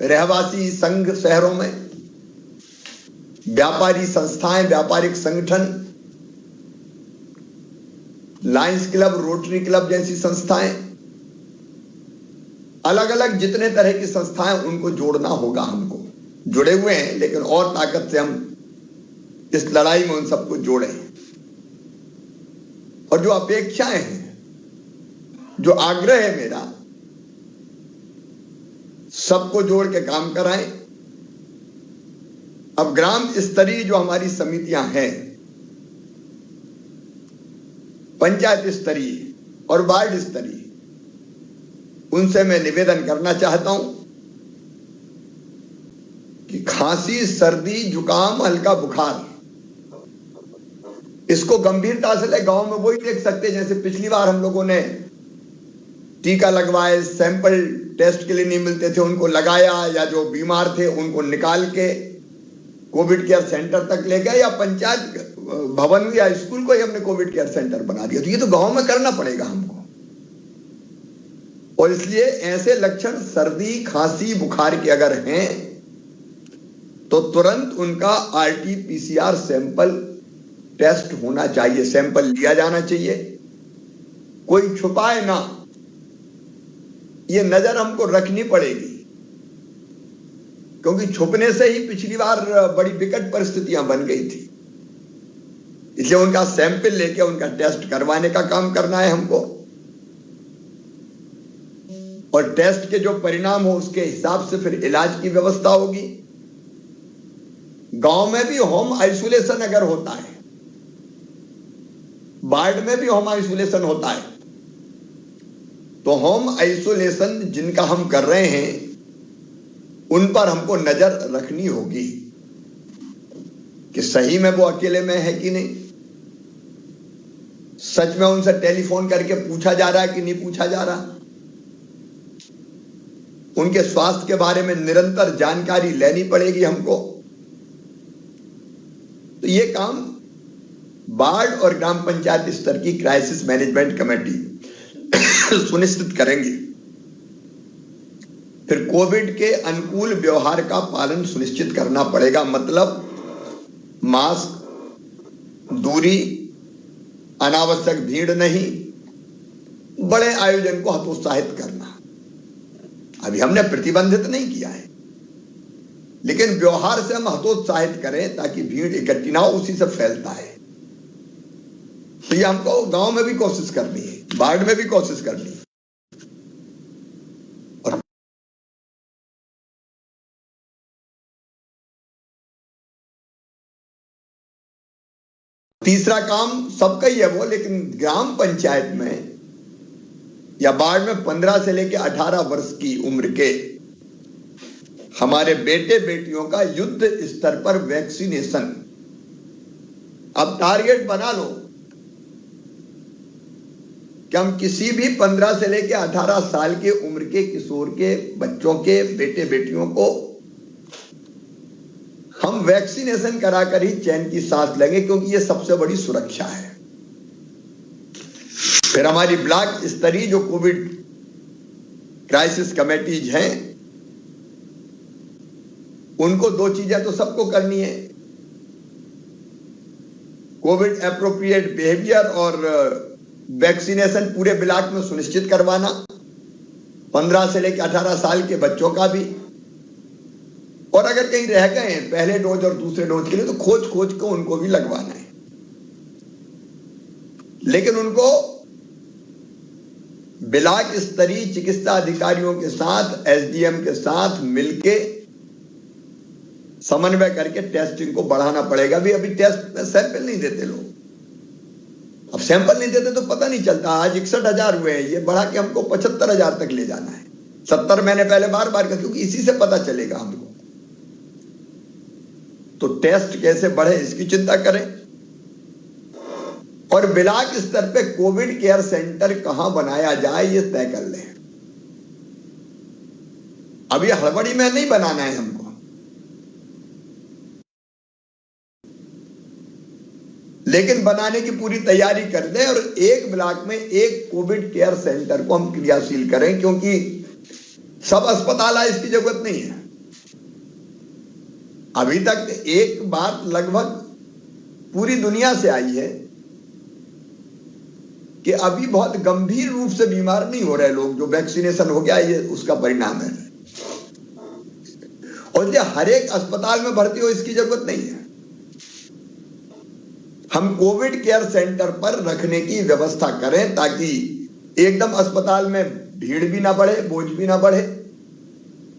[SPEAKER 1] रहवासी संघ शहरों में, व्यापारी संस्थाएं, व्यापारिक संगठन, लायंस क्लब, रोटरी क्लब जैसी संस्थाएं, अलग अलग जितने तरह की संस्थाएं, उनको जोड़ना होगा। हमको जुड़े हुए हैं, लेकिन और ताकत से हम इस लड़ाई में उन सबको जोड़ें और जो अपेक्षाएं हैं, जो आग्रह है मेरा, सबको जोड़ के काम कराएं। अब ग्राम स्तरीय जो हमारी समितियां हैं, पंचायत स्तरीय और वार्ड स्तरीय, उनसे मैं निवेदन करना चाहता हूं कि खांसी, सर्दी, जुकाम, हल्का बुखार, इसको गंभीरता से ले। गांव में वही देख सकते हैं जैसे पिछली बार हम लोगों ने टीका लगवाए, सैंपल टेस्ट के लिए नहीं मिलते थे, उनको लगाया, या जो बीमार थे उनको निकाल के कोविड केयर सेंटर तक ले गए, या पंचायत भवन या स्कूल को ही हमने कोविड केयर सेंटर बना दिया। तो ये तो गांव में करना पड़ेगा हमको। और इसलिए ऐसे लक्षण सर्दी, खांसी, बुखार के अगर हैं तो तुरंत उनका आरटी-पीसीआर सैंपल टेस्ट होना चाहिए, सैंपल लिया जाना चाहिए। कोई छुपाए ना, ये नजर हमको रखनी पड़ेगी, क्योंकि छुपने से ही पिछली बार बड़ी विकट परिस्थितियां बन गई थी। इसलिए उनका सैंपल लेके उनका टेस्ट करवाने का काम करना है हमको, और टेस्ट के जो परिणाम हो उसके हिसाब से फिर इलाज की व्यवस्था होगी। गांव में भी होम आइसोलेशन अगर होता है, वार्ड में भी होम आइसोलेशन होता है, तो होम आइसोलेशन जिनका हम कर रहे हैं उन पर हमको नजर रखनी होगी कि सही में वो अकेले में है कि नहीं, सच में उनसे टेलीफोन करके पूछा जा रहा है कि नहीं पूछा जा रहा, उनके स्वास्थ्य के बारे में निरंतर जानकारी लेनी पड़ेगी हमको। तो ये काम वार्ड और ग्राम पंचायत स्तर की क्राइसिस मैनेजमेंट कमेटी सुनिश्चित करेंगे। फिर कोविड के अनुकूल व्यवहार का पालन सुनिश्चित करना पड़ेगा, मतलब मास्क, दूरी, अनावश्यक भीड़ नहीं, बड़े आयोजन को हतोत्साहित करना। अभी हमने प्रतिबंधित नहीं किया है, लेकिन व्यवहार से हम हतोत्साहित करें ताकि भीड़ इकट्ठी ना हो, उसी से फैलता है। तो ये हमको गांव में भी कोशिश करनी है, वार्ड में भी कोशिश करनी है। और तीसरा काम सबका ही है वो, लेकिन ग्राम पंचायत में या वार्ड में 15 से लेकर 18 वर्ष की उम्र के हमारे बेटे बेटियों का युद्ध स्तर पर वैक्सीनेशन। अब टारगेट बना लो कि हम किसी भी 15 से लेकर 18 साल के उम्र के किशोर के बच्चों के बेटे बेटियों को हम वैक्सीनेशन कराकर ही चैन की सांस लेंगे, क्योंकि ये सबसे बड़ी सुरक्षा है। फिर हमारी ब्लॉक स्तरीय जो कोविड क्राइसिस कमेटीज हैं, उनको दो चीजें तो सबको करनी है, कोविड एप्रोप्रिएट बिहेवियर और वैक्सीनेशन पूरे ब्लॉक में सुनिश्चित करवाना, 15 से लेकर 18 साल के बच्चों का भी। और अगर कहीं रह गए हैं पहले डोज और दूसरे डोज के लिए, तो खोज खोज को उनको भी लगवाना है। लेकिन उनको ब्लॉक स्तरीय चिकित्सा अधिकारियों के साथ, एसडीएम के साथ मिलके समन्वय करके टेस्टिंग को बढ़ाना पड़ेगा। अभी टेस्ट में सैंपल नहीं देते लोग, अब सैंपल नहीं देते तो पता नहीं चलता। आज 61,000 हुए हैं, ये बढ़ा के हमको 75,000 तक ले जाना है। 70 मैंने पहले बार बार कहा, क्योंकि इसी से पता चलेगा हमको। तो टेस्ट कैसे बढ़े इसकी चिंता करें, और ब्लॉक स्तर पे कोविड केयर सेंटर कहां बनाया जाए ये तय कर लें। अभी हड़बड़ी में नहीं बनाना है हमको, लेकिन बनाने की पूरी तैयारी कर दें, और एक ब्लॉक में एक कोविड केयर सेंटर को हम क्रियाशील करें, क्योंकि सब अस्पताल है, इसकी जरूरत नहीं है। अभी तक एक बात लगभग पूरी दुनिया से आई है कि अभी बहुत गंभीर रूप से बीमार नहीं हो रहे लोग, जो वैक्सीनेशन हो गया ये उसका परिणाम है। और ये हर एक अस्पताल में भर्ती हो इसकी जरूरत नहीं है। हम कोविड केयर सेंटर पर रखने की व्यवस्था करें ताकि एकदम अस्पताल में भीड़ भी ना बढ़े, बोझ भी ना बढ़े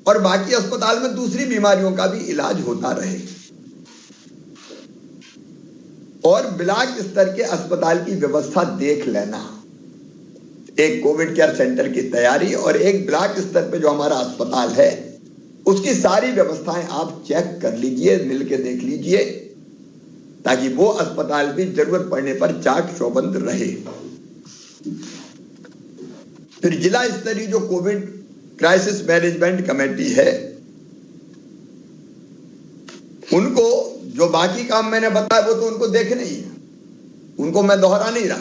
[SPEAKER 1] और बाकी अस्पताल में दूसरी बीमारियों का भी इलाज होता रहे। और ब्लॉक स्तर के अस्पताल की व्यवस्था देख लेना, एक कोविड केयर सेंटर की तैयारी और एक ब्लॉक स्तर पे जो हमारा अस्पताल है उसकी सारी व्यवस्थाएं आप चेक कर लीजिए, मिलके देख लीजिए ताकि वो अस्पताल भी जरूरत पड़ने पर चाक चौबंद रहे। फिर जिला स्तरीय जो कोविड क्राइसिस मैनेजमेंट कमेटी है उनको जो बाकी काम मैंने बताया वो तो उनको देखने ही है, उनको मैं दोहरा नहीं रहा,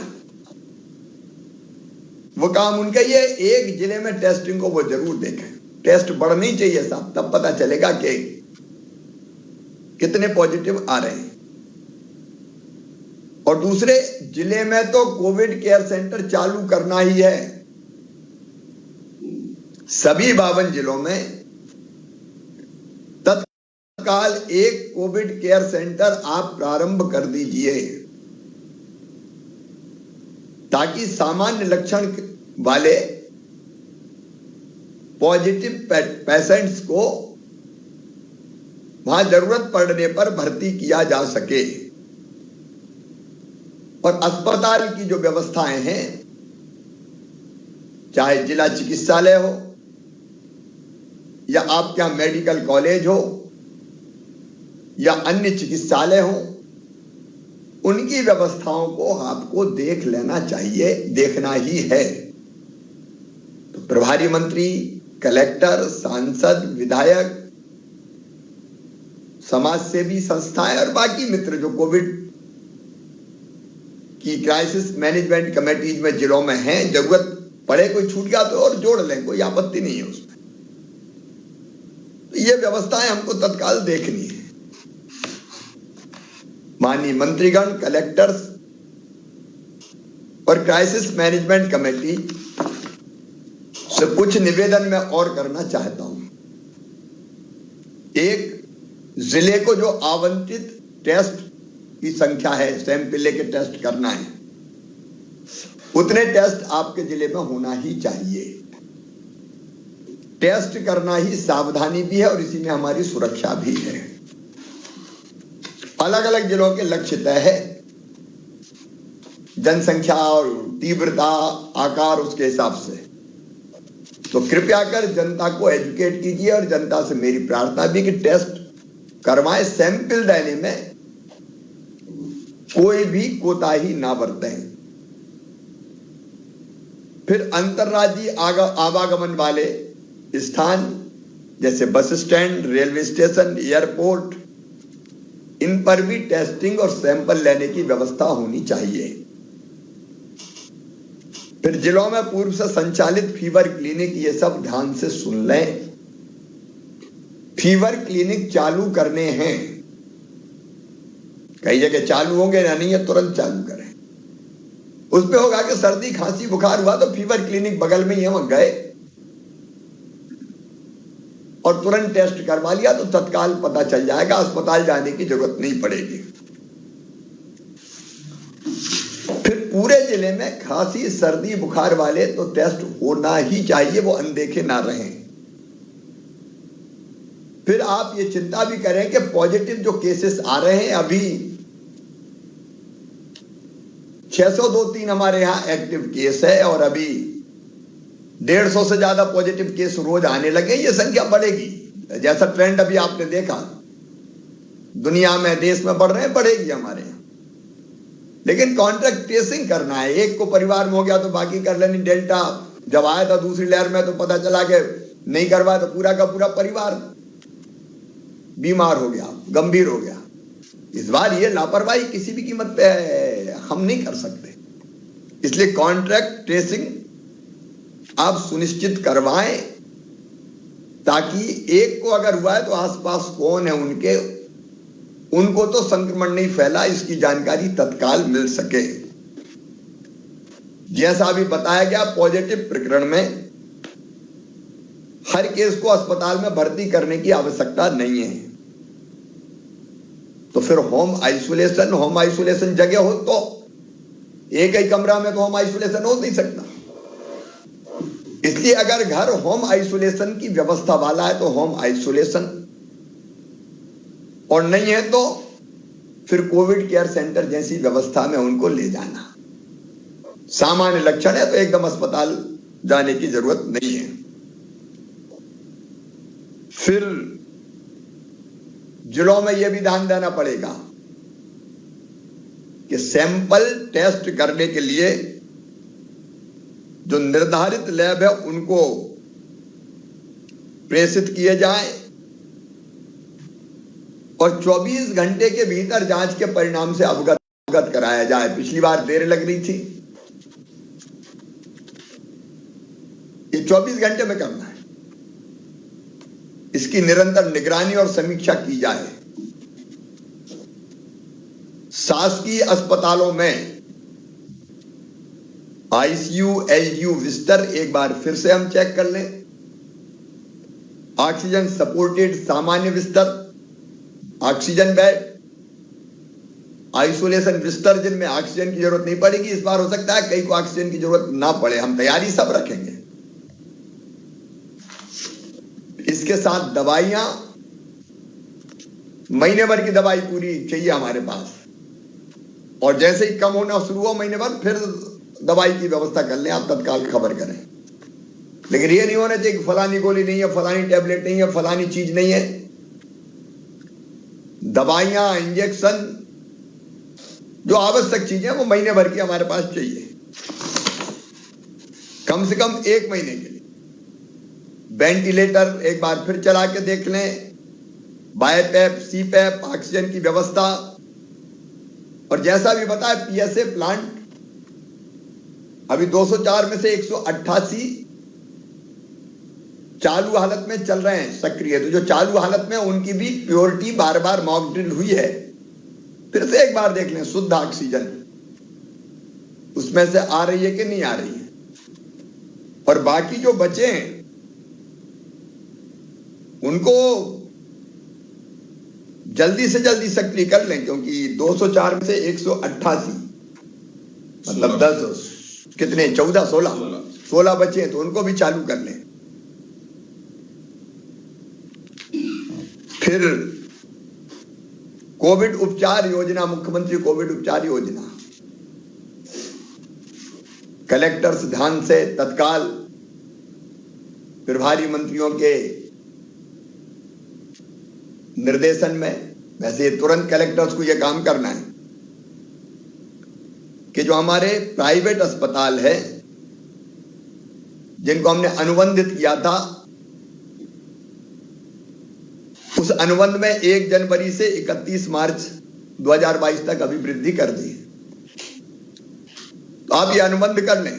[SPEAKER 1] वो काम उनका ही है। एक जिले में टेस्टिंग को वो जरूर देखें, टेस्ट बढ़नी चाहिए साहब, तब पता चलेगा कि कितने पॉजिटिव आ रहे हैं। और दूसरे जिले में तो कोविड केयर सेंटर चालू करना ही है, सभी 52 जिलों में तत्काल एक कोविड केयर सेंटर आप प्रारंभ कर दीजिए ताकि सामान्य लक्षण वाले पॉजिटिव पेशेंट्स को वहां जरूरत पड़ने पर भर्ती किया जा सके। और अस्पताल की जो व्यवस्थाएं हैं, चाहे जिला चिकित्सालय हो या आपके यहां मेडिकल कॉलेज हो या अन्य चिकित्सालय हो, उनकी व्यवस्थाओं को आपको देख लेना चाहिए, देखना ही है। तो प्रभारी मंत्री, कलेक्टर, सांसद, विधायक, समाज सेवी संस्थाएं और बाकी मित्र जो कोविड की क्राइसिस मैनेजमेंट कमेटीज में जिलों में हैं, जरूरत पड़े कोई छूट गया तो और जोड़ लें, कोई आपत्ति नहीं है उसमें। तो ये व्यवस्थाएं हमको तत्काल देखनी है। माननीय मंत्रीगण, कलेक्टर्स और क्राइसिस मैनेजमेंट कमेटी से कुछ निवेदन मैं और करना चाहता हूं। एक, जिले को जो आवंटित टेस्ट की संख्या है, सैंपल लेके टेस्ट करना है, उतने टेस्ट आपके जिले में होना ही चाहिए। टेस्ट करना ही सावधानी भी है और इसी में हमारी सुरक्षा भी है। अलग अलग जिलों के लक्ष्य तय है, जनसंख्या और तीव्रता, आकार, उसके हिसाब से। तो कृपया कर जनता को एजुकेट कीजिए और जनता से मेरी प्रार्थना भी कि टेस्ट करवाएं, सैंपल देने में कोई भी कोताही ना बरतें। फिर अंतर्राज्यीय आवागमन वाले स्थान जैसे bus stand, railway station, airport, इन पर भी टेस्टिंग और सैंपल लेने की व्यवस्था होनी चाहिए। फिर जिलों में पूर्व से संचालित फीवर क्लिनिक, ये सब ध्यान से सुन लें। फीवर क्लिनिक चालू करने हैं, कई जगह चालू होंगे या नहीं है, तुरंत चालू करें। उसमें होगा कि सर्दी खांसी बुखार हुआ तो फीवर क्लिनिक बगल में ही है, वहां गए और तुरंत टेस्ट करवा लिया तो तत्काल पता चल जाएगा, अस्पताल जाने की जरूरत नहीं पड़ेगी। फिर पूरे जिले में खांसी सर्दी बुखार वाले तो टेस्ट होना ही चाहिए, वो अनदेखे ना रहें। फिर आप ये चिंता भी करें कि पॉजिटिव जो केसेस आ रहे हैं, अभी 602-3 हमारे यहां एक्टिव केस है और अभी 150 से ज्यादा पॉजिटिव केस रोज आने लगे। ये संख्या बढ़ेगी, जैसा ट्रेंड अभी आपने देखा दुनिया में, देश में बढ़ रहे हैं, बढ़ेगी हमारे यहां। लेकिन कॉन्ट्रैक्ट ट्रेसिंग करना है, एक को परिवार में हो गया तो बाकी कर लेनी। डेल्टा जब आया था दूसरी लहर में तो पता चला कि नहीं करवाया तो पूरा का पूरा परिवार बीमार हो गया, गंभीर हो गया। इस बार ये लापरवाही किसी भी कीमत पे हम नहीं कर सकते, इसलिए कॉन्ट्रैक्ट ट्रेसिंग आप सुनिश्चित करवाएं ताकि एक को अगर हुआ है तो आसपास कौन है उनको तो संक्रमण नहीं फैला, इसकी जानकारी तत्काल मिल सके। जैसा अभी बताया गया, पॉजिटिव प्रकरण में हर केस को अस्पताल में भर्ती करने की आवश्यकता नहीं है। तो फिर होम आइसोलेशन जगह हो तो एक ही कमरा में तो होम आइसोलेशन हो नहीं सकता। इसलिए अगर घर होम आइसोलेशन की व्यवस्था वाला है तो होम आइसोलेशन, और नहीं है तो फिर कोविड केयर सेंटर जैसी व्यवस्था में उनको ले जाना। सामान्य लक्षण है तो एकदम अस्पताल जाने की जरूरत नहीं है। फिर जिलों में यह भी ध्यान देना पड़ेगा कि सैंपल टेस्ट करने के लिए जो निर्धारित लैब है उनको प्रेषित किए जाए और 24 घंटे के भीतर जांच के परिणाम से अवगत कराया जाए। पिछली बार देर लग रही थी, ये 24 घंटे में करना है। इसकी निरंतर निगरानी और समीक्षा की जाए। शासकीय अस्पतालों में आईसीयू, एलयू, बिस्तर एक बार फिर से हम चेक कर लें। ऑक्सीजन सपोर्टेड सामान्य बिस्तर, ऑक्सीजन बेड, आइसोलेशन बिस्तर जिनमें ऑक्सीजन की जरूरत नहीं पड़ेगी। इस बार हो सकता है कई को ऑक्सीजन की जरूरत ना पड़े, हम तैयारी सब रखेंगे। इसके साथ दवाइयां, महीने भर की दवाई पूरी चाहिए हमारे पास, और जैसे ही कम होना शुरू हो महीने भर फिर दवाई की व्यवस्था कर लें, आप तत्काल खबर करें। लेकिन ये नहीं होना चाहिए कि फलानी गोली नहीं है, फलानी टैबलेट नहीं है, फलानी चीज नहीं है। दवाइयां, इंजेक्शन, जो आवश्यक चीजें वो महीने भर की हमारे पास चाहिए, कम से कम 1 महीने के लिए। वेंटिलेटर एक बार फिर चला के देख लें, बायपैप, सीपैप, ऑक्सीजन की व्यवस्था, और जैसा भी बताया पीएसए प्लांट अभी 204 में से 188 चालू हालत में चल रहे हैं सक्रिय। तो जो चालू हालत में उनकी भी प्योरिटी बार बार मॉक ड्रिल हुई है, फिर से एक बार देख लें शुद्ध ऑक्सीजन उसमें से आ रही है कि नहीं आ रही है। और बाकी जो बचे हैं उनको जल्दी से जल्दी सक्रिय कर लें, क्योंकि 204 में से 188 मतलब 10 कितने 16 बचे हैं, तो उनको भी चालू कर लें। फिर कोविड उपचार योजना, मुख्यमंत्री कोविड उपचार योजना, कलेक्टर्स ध्यान से तत्काल प्रभारी मंत्रियों के निर्देशन में, वैसे तुरंत कलेक्टर्स को यह काम करना है कि जो हमारे प्राइवेट अस्पताल है जिनको हमने अनुबंधित किया था, उस अनुबंध में 1 जनवरी से 31 मार्च 2022 तक अभी वृद्धि कर दी। तो आप ये अनुबंध कर लें,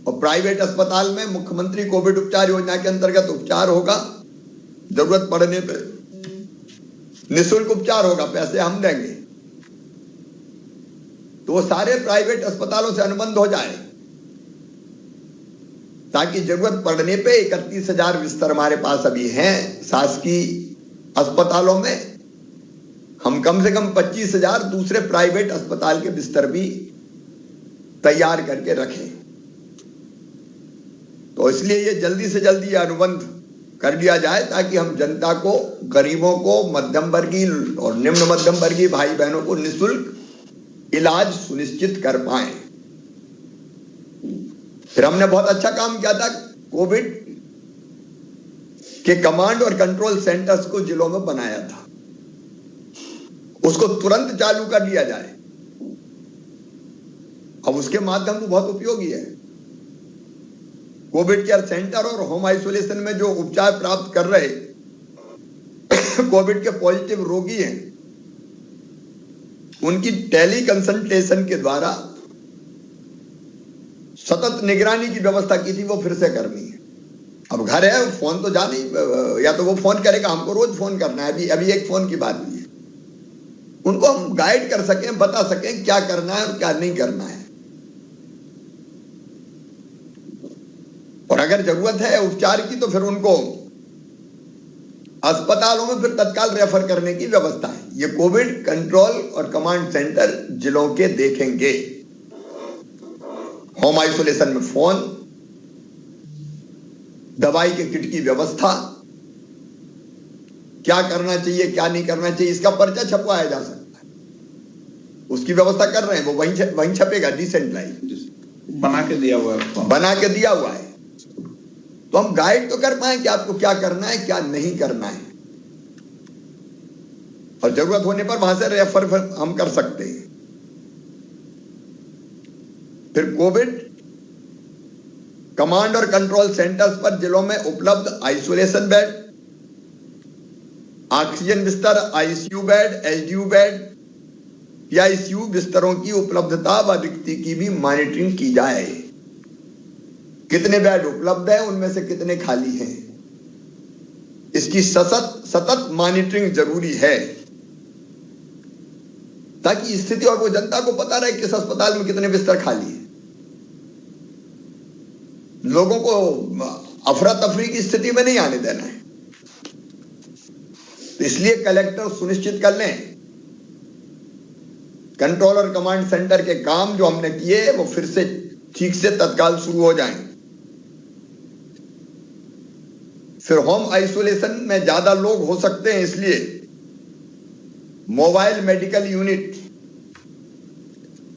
[SPEAKER 1] और प्राइवेट अस्पताल में मुख्यमंत्री कोविड उपचार योजना के अंतर्गत उपचार होगा। जरूरत पड़ने पर निःशुल्क उपचार होगा, पैसे हम देंगे। तो वो सारे प्राइवेट अस्पतालों से अनुबंध हो जाए ताकि जरूरत पड़ने पे 31,000 बिस्तर हमारे पास अभी हैं शासकीय अस्पतालों में। हम कम से कम 25,000 दूसरे प्राइवेट अस्पताल के बिस्तर भी तैयार करके रखें। तो इसलिए ये जल्दी से जल्दी अनुबंध कर लिया जाए ताकि हम जनता को, गरीबों को, मध्यम वर्गीय और निम्न मध्यम वर्गीय भाई बहनों को निःशुल्क इलाज सुनिश्चित कर पाए। फिर हमने बहुत अच्छा काम किया था, कोविड के कमांड और कंट्रोल सेंटर्स को जिलों में बनाया था, उसको तुरंत चालू कर लिया जाए। अब उसके माध्यम तो बहुत उपयोगी है। कोविड केयर सेंटर और होम आइसोलेशन में जो उपचार प्राप्त कर रहे कोविड के पॉजिटिव रोगी हैं, उनकी टेली कंसल्टेशन के द्वारा सतत निगरानी की व्यवस्था की थी, वो फिर से करनी है। अब घर है, फोन तो जा नहीं, या तो वो फोन करेगा, हमको रोज फोन करना है। अभी एक फोन की बात हुई है, उनको हम गाइड कर सकें, बता सकें क्या करना है और क्या नहीं करना है। और अगर जरूरत है उपचार की तो फिर उनको अस्पतालों में फिर तत्काल रेफर करने की व्यवस्था है। ये कोविड कंट्रोल और कमांड सेंटर जिलों के देखेंगे। होम आइसोलेशन में फोन, दवाई के किट की व्यवस्था, क्या करना चाहिए क्या नहीं करना चाहिए, इसका पर्चा छपवाया जा सकता है। उसकी व्यवस्था कर रहे हैं, वो वहीं छपेगा, डिसेंट्रलाइज
[SPEAKER 2] बना के दिया हुआ है,
[SPEAKER 1] बना के दिया हुआ है। तो हम गाइड तो कर पाए कि आपको क्या करना है क्या नहीं करना है, और जरूरत होने पर वहां से रेफर हम कर सकते हैं। फिर कोविड कमांड और कंट्रोल सेंटर्स पर जिलों में उपलब्ध आइसोलेशन बेड, ऑक्सीजन बिस्तर, ICU bed, HDU bed, PICU बिस्तरों की उपलब्धता व रिक्ति की भी मॉनिटरिंग की जाए। कितने बेड उपलब्ध है, उनमें से कितने खाली हैं, इसकी सतत मॉनिटरिंग जरूरी है, ताकि स्थिति और वो जनता को पता रहे किस अस्पताल में कितने बिस्तर खाली है। लोगों को अफरा तफरी की स्थिति में नहीं आने देना है। तो इसलिए कलेक्टर सुनिश्चित कर लें कंट्रोल और कमांड सेंटर के काम जो हमने किए वो फिर से ठीक से तत्काल शुरू हो जाएं। फिर होम आइसोलेशन में ज्यादा लोग हो सकते हैं, इसलिए मोबाइल मेडिकल यूनिट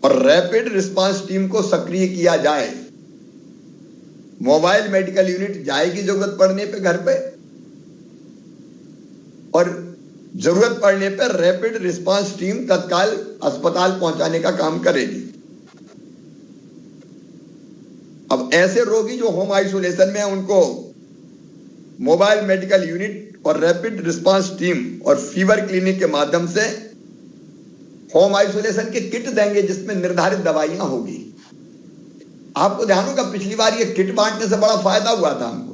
[SPEAKER 1] और रैपिड रिस्पांस टीम को सक्रिय किया जाए। मोबाइल मेडिकल यूनिट जाएगी जरूरत पड़ने पे घर पे, और जरूरत पड़ने पर रैपिड रिस्पांस टीम तत्काल अस्पताल पहुंचाने का काम करेगी। अब ऐसे रोगी जो होम आइसोलेशन में हैं, उनको मोबाइल मेडिकल यूनिट और रैपिड रिस्पांस टीम और फीवर क्लिनिक के माध्यम से होम आइसोलेशन के किट देंगे, जिसमें निर्धारित दवाइयां होगी। आपको ध्यान होगा पिछली बार ये किट बांटने से बड़ा फायदा हुआ था हमको।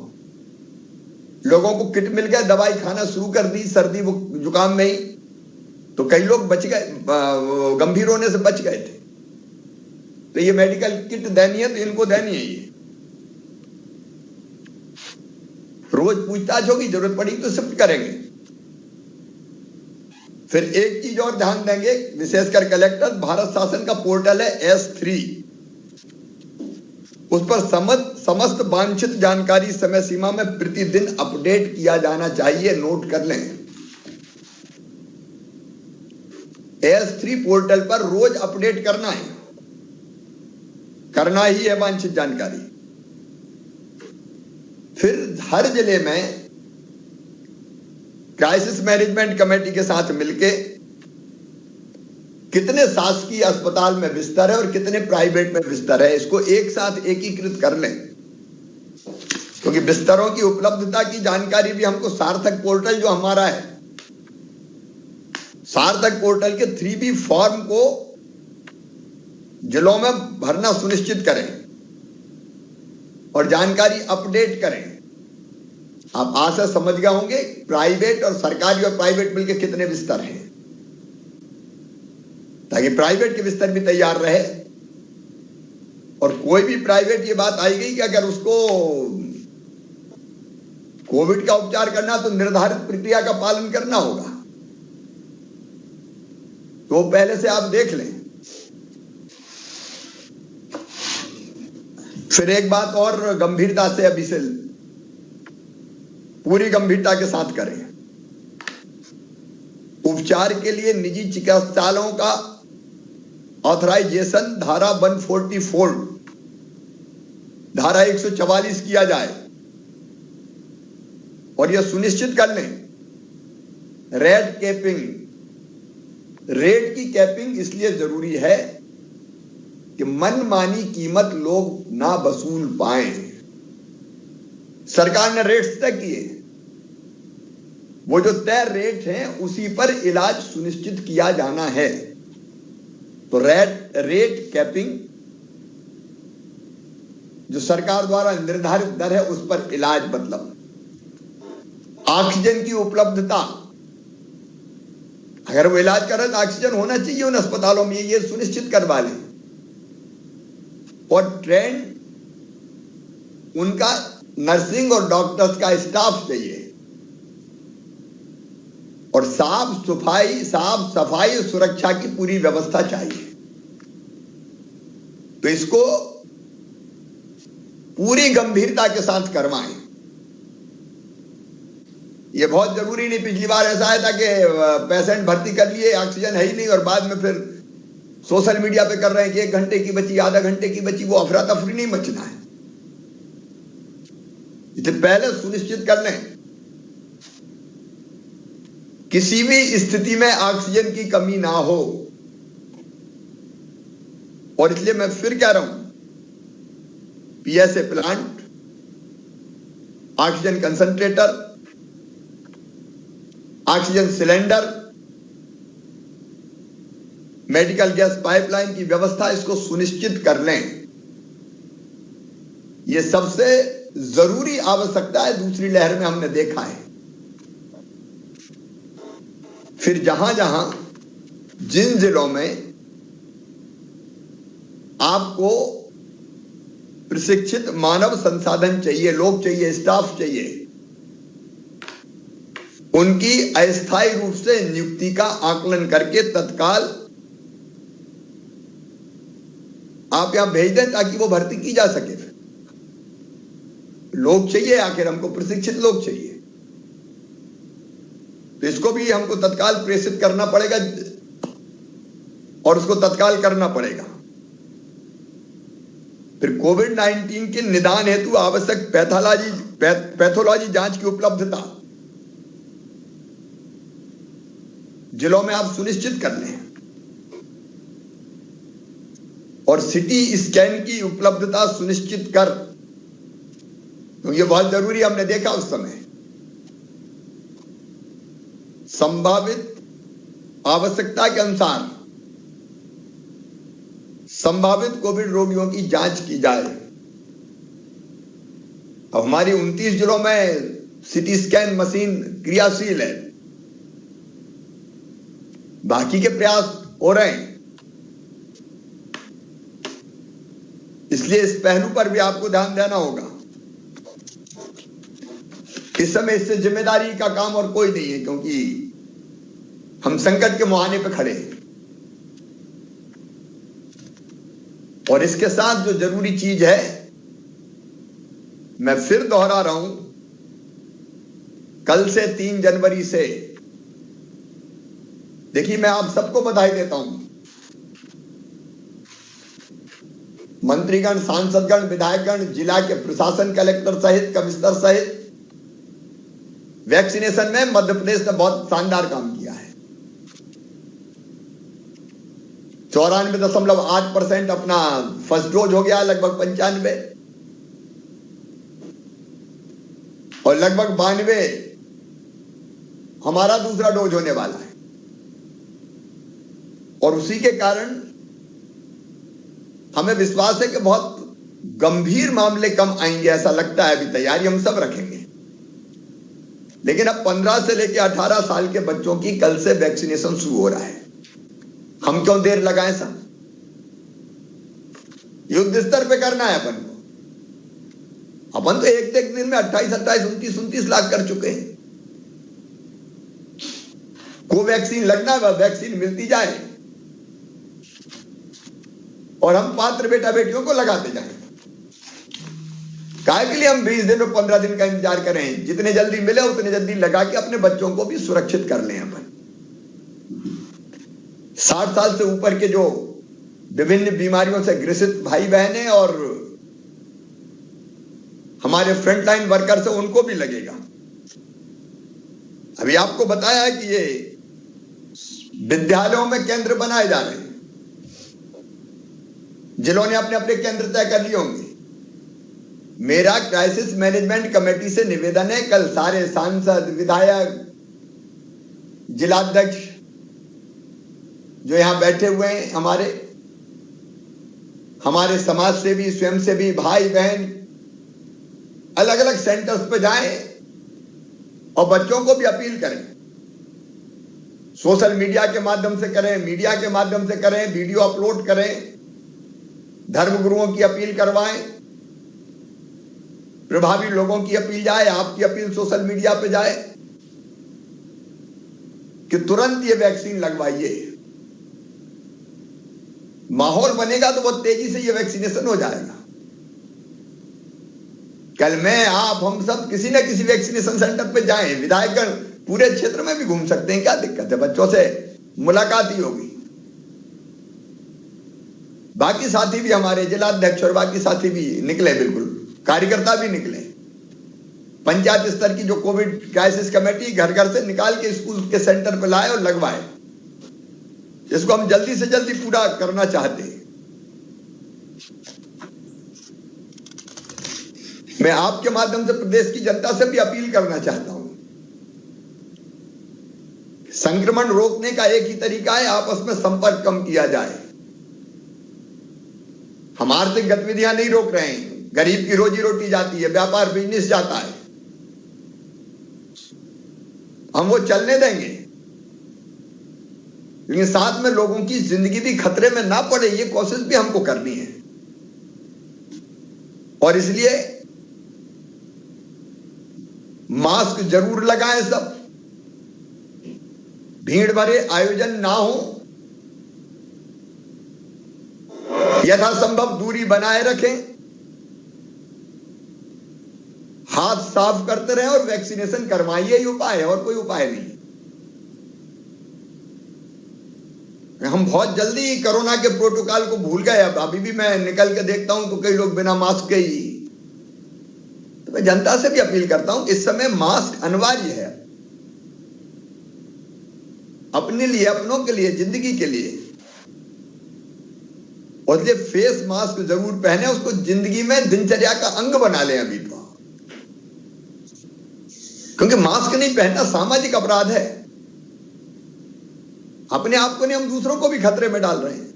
[SPEAKER 1] लोगों को किट मिल गया, दवाई खाना शुरू कर दी सर्दी जुकाम में ही, तो कई लोग बच गए, गंभीर होने से बच गए थे। तो ये मेडिकल किट देनी है तो इनको देनी है। ये रोज पूछताछ होगी, जरूरत पड़ी तो शिफ्ट करेंगे। फिर एक चीज और ध्यान देंगे, विशेषकर कलेक्टर, भारत शासन का पोर्टल है S3, उस पर समस्त वांछित जानकारी समय सीमा में प्रतिदिन अपडेट किया जाना चाहिए। नोट कर लें, S3 पोर्टल पर रोज अपडेट करना ही है वांछित जानकारी। फिर हर जिले में क्राइसिस मैनेजमेंट कमेटी के साथ मिलके कितने शासकीय अस्पताल में बिस्तर है और कितने प्राइवेट में बिस्तर है, इसको एक साथ एकीकृत कर लें। क्योंकि बिस्तरों की उपलब्धता की जानकारी भी हमको सार्थक पोर्टल जो हमारा है, सार्थक पोर्टल के 3B फॉर्म को जिलों में भरना सुनिश्चित करें और जानकारी अपडेट करें। आप आज से समझ गए होंगे प्राइवेट और सरकारी और प्राइवेट मिलकर कितने बिस्तर हैं, ताकि प्राइवेट के बिस्तर भी तैयार रहे। और कोई भी प्राइवेट, ये बात आई गई कि अगर उसको कोविड का उपचार करना तो निर्धारित प्रक्रिया का पालन करना होगा, तो पहले से आप देख लें। फिर एक बात और गंभीरता से, अभी से पूरी गंभीरता के साथ करें, उपचार के लिए निजी चिकित्सालयों का ऑथराइजेशन धारा 144, धारा 144 किया जाए। और यह सुनिश्चित कर लें रेट कैपिंग, रेट की कैपिंग इसलिए जरूरी है कि मनमानी कीमत लोग ना वसूल पाए। सरकार ने रेट्स तय किए, वो जो तय रेट हैं उसी पर इलाज सुनिश्चित किया जाना है। तो रेट कैपिंग, जो सरकार द्वारा निर्धारित दर है उस पर इलाज, मतलब ऑक्सीजन की उपलब्धता, अगर वो इलाज कर रहे तो ऑक्सीजन होना चाहिए उन अस्पतालों में, ये सुनिश्चित करवा लें। और ट्रेंड उनका नर्सिंग और डॉक्टर्स का स्टाफ चाहिए, और साफ सफाई और सुरक्षा की पूरी व्यवस्था चाहिए। तो इसको पूरी गंभीरता के साथ करवाएं। ये बहुत जरूरी नहीं, पिछली बार ऐसा आया था कि पेशेंट भर्ती कर लिए, ऑक्सीजन है ही नहीं, और बाद में फिर सोशल मीडिया पे कर रहे हैं कि 1 घंटे की बची, आधा घंटे की बची। वो अफरा तफरी नहीं मचना है। इसे पहले सुनिश्चित कर लें किसी भी स्थिति में ऑक्सीजन की कमी ना हो। और इसलिए मैं फिर कह रहा हूं, PSA plant, oxygen concentrator, oxygen cylinder, medical gas pipeline की व्यवस्था, इसको सुनिश्चित कर लें। यह सबसे जरूरी आवश्यकता है। दूसरी लहर में हमने देखा है, फिर जहां जहां जिन जिलों में आपको प्रशिक्षित मानव संसाधन चाहिए, लोग चाहिए, स्टाफ चाहिए, उनकी अस्थायी रूप से नियुक्ति का आकलन करके तत्काल आप यहां भेज दें ताकि वो भर्ती की जा सके। लोग चाहिए, आखिर हमको प्रशिक्षित लोग चाहिए। तो इसको भी हमको तत्काल प्रेषित करना पड़ेगा और उसको तत्काल करना पड़ेगा। फिर कोविड-19 के निदान हेतु आवश्यक पैथोलॉजी जांच की उपलब्धता जिलों में आप सुनिश्चित कर लें, और सिटी स्कैन की उपलब्धता सुनिश्चित कर, तो ये बहुत जरूरी, हमने देखा उस समय संभावित आवश्यकता के अनुसार संभावित कोविड रोगियों की जांच की जाए। अब हमारी 29 जिलों में सिटी स्कैन मशीन क्रियाशील है, बाकी के प्रयास हो रहे हैं। इसलिए इस पहलू पर भी आपको ध्यान देना होगा। इस समय इससे जिम्मेदारी का काम और कोई नहीं है, क्योंकि हम संकट के मुहाने पे खड़े हैं। और इसके साथ जो जरूरी चीज है, मैं फिर दोहरा रहा हूं, कल से 3 जनवरी से, देखिए मैं आप सबको बधाई देता हूं, मंत्रीगण, सांसदगण, विधायकगण, जिला के प्रशासन, कलेक्टर सहित, कमिश्नर सहित, वैक्सीनेशन में मध्य प्रदेश ने बहुत शानदार काम किया है। 94.8% अपना फर्स्ट डोज हो गया, लगभग 95, और लगभग 92 हमारा दूसरा डोज होने वाला है। और उसी के कारण हमें विश्वास है कि बहुत गंभीर मामले कम आएंगे, ऐसा लगता है। अभी तैयारी हम सब रखेंगे, लेकिन अब 15 से लेकर 18 साल के बच्चों की कल से वैक्सीनेशन शुरू हो रहा है। हम क्यों देर लगाएं सब? युद्ध स्तर पे करना है अपन को। अपन तो एक दिन में 28, 29 लाख कर चुके हैं। कोवैक्सीन लगना है, वैक्सीन मिलती जाए और हम पात्र बेटा बेटियों को लगाते जाएं। काहे के लिए हम 20 दिन और 15 दिन का इंतजार करें? जितने जल्दी मिले उतने जल्दी लगा के अपने बच्चों को भी सुरक्षित कर लें। अपन 60 साल से ऊपर के जो विभिन्न बीमारियों से ग्रसित भाई बहन हैं और हमारे फ्रंटलाइन वर्कर्स हैं, उनको भी लगेगा। अभी आपको बताया है कि ये विद्यालयों में केंद्र बनाए जा रहे हैं। जिलों ने अपने अपने केंद्र तय कर लिए होंगे। मेरा क्राइसिस मैनेजमेंट कमेटी से निवेदन है, कल सारे सांसद, विधायक, जिलाध्यक्ष जो यहां बैठे हुए हैं, हमारे समाज सेवी, स्वयंसेवी भाई बहन अलग अलग सेंटर्स पे जाएं और बच्चों को भी अपील करें। सोशल मीडिया के माध्यम से करें, मीडिया के माध्यम से करें, वीडियो अपलोड करें, धर्मगुरुओं की अपील करवाएं, प्रभावी लोगों की अपील जाए, आपकी अपील सोशल मीडिया पे जाए। कि तुरंत ये वैक्सीन लगवाइए। माहौल बनेगा तो बहुत तेजी से ये वैक्सीनेशन हो जाएगा। कल मैं, आप, हम सब किसी न किसी वैक्सीनेशन सेंटर पे जाएं, विधायकगण पूरे क्षेत्र में भी घूम सकते हैं, क्या दिक्कत है? बच्चों से मुलाकात ही होगी। बाकी साथी भी, हमारे जिलाध्यक्ष और बाकी साथी भी निकले, बिल्कुल कार्यकर्ता भी निकले। पंचायत स्तर की जो कोविड क्राइसिस कमेटी घर घर से निकाल के स्कूल के सेंटर पे लाए और लगवाए। इसको हम जल्दी से जल्दी पूरा करना चाहते हैं। मैं आपके माध्यम से प्रदेश की जनता से भी अपील करना चाहता हूं, संक्रमण रोकने का एक ही तरीका है, आपस में संपर्क कम किया जाए। हम आर्थिक गतिविधियां नहीं रोक रहे हैं, गरीब की रोजी रोटी जाती है, व्यापार बिजनेस जाता है, हम वो चलने देंगे, लेकिन साथ में लोगों की जिंदगी भी खतरे में ना पड़े, ये कोशिश भी हमको करनी है। और इसलिए मास्क जरूर लगाएं, सब भीड़ भरे आयोजन ना हो, यथासंभव दूरी बनाए रखें, हाथ साफ करते रहें और वैक्सीनेशन करवाइए, ही उपाय है और कोई उपाय नहीं। हम बहुत जल्दी कोरोना के प्रोटोकॉल को भूल गए। अब अभी भी मैं निकल के देखता हूं तो कई लोग बिना मास्क के ही। तो मैं जनता से भी अपील करता हूं, इस समय मास्क अनिवार्य है, अपने लिए, अपनों के लिए, जिंदगी के लिए। और ये फेस मास्क जरूर पहने, उसको जिंदगी में दिनचर्या का अंग बना लें अभी तो, क्योंकि मास्क नहीं पहनना सामाजिक अपराध है। अपने आप को नहीं, हम दूसरों को भी खतरे में डाल रहे हैं।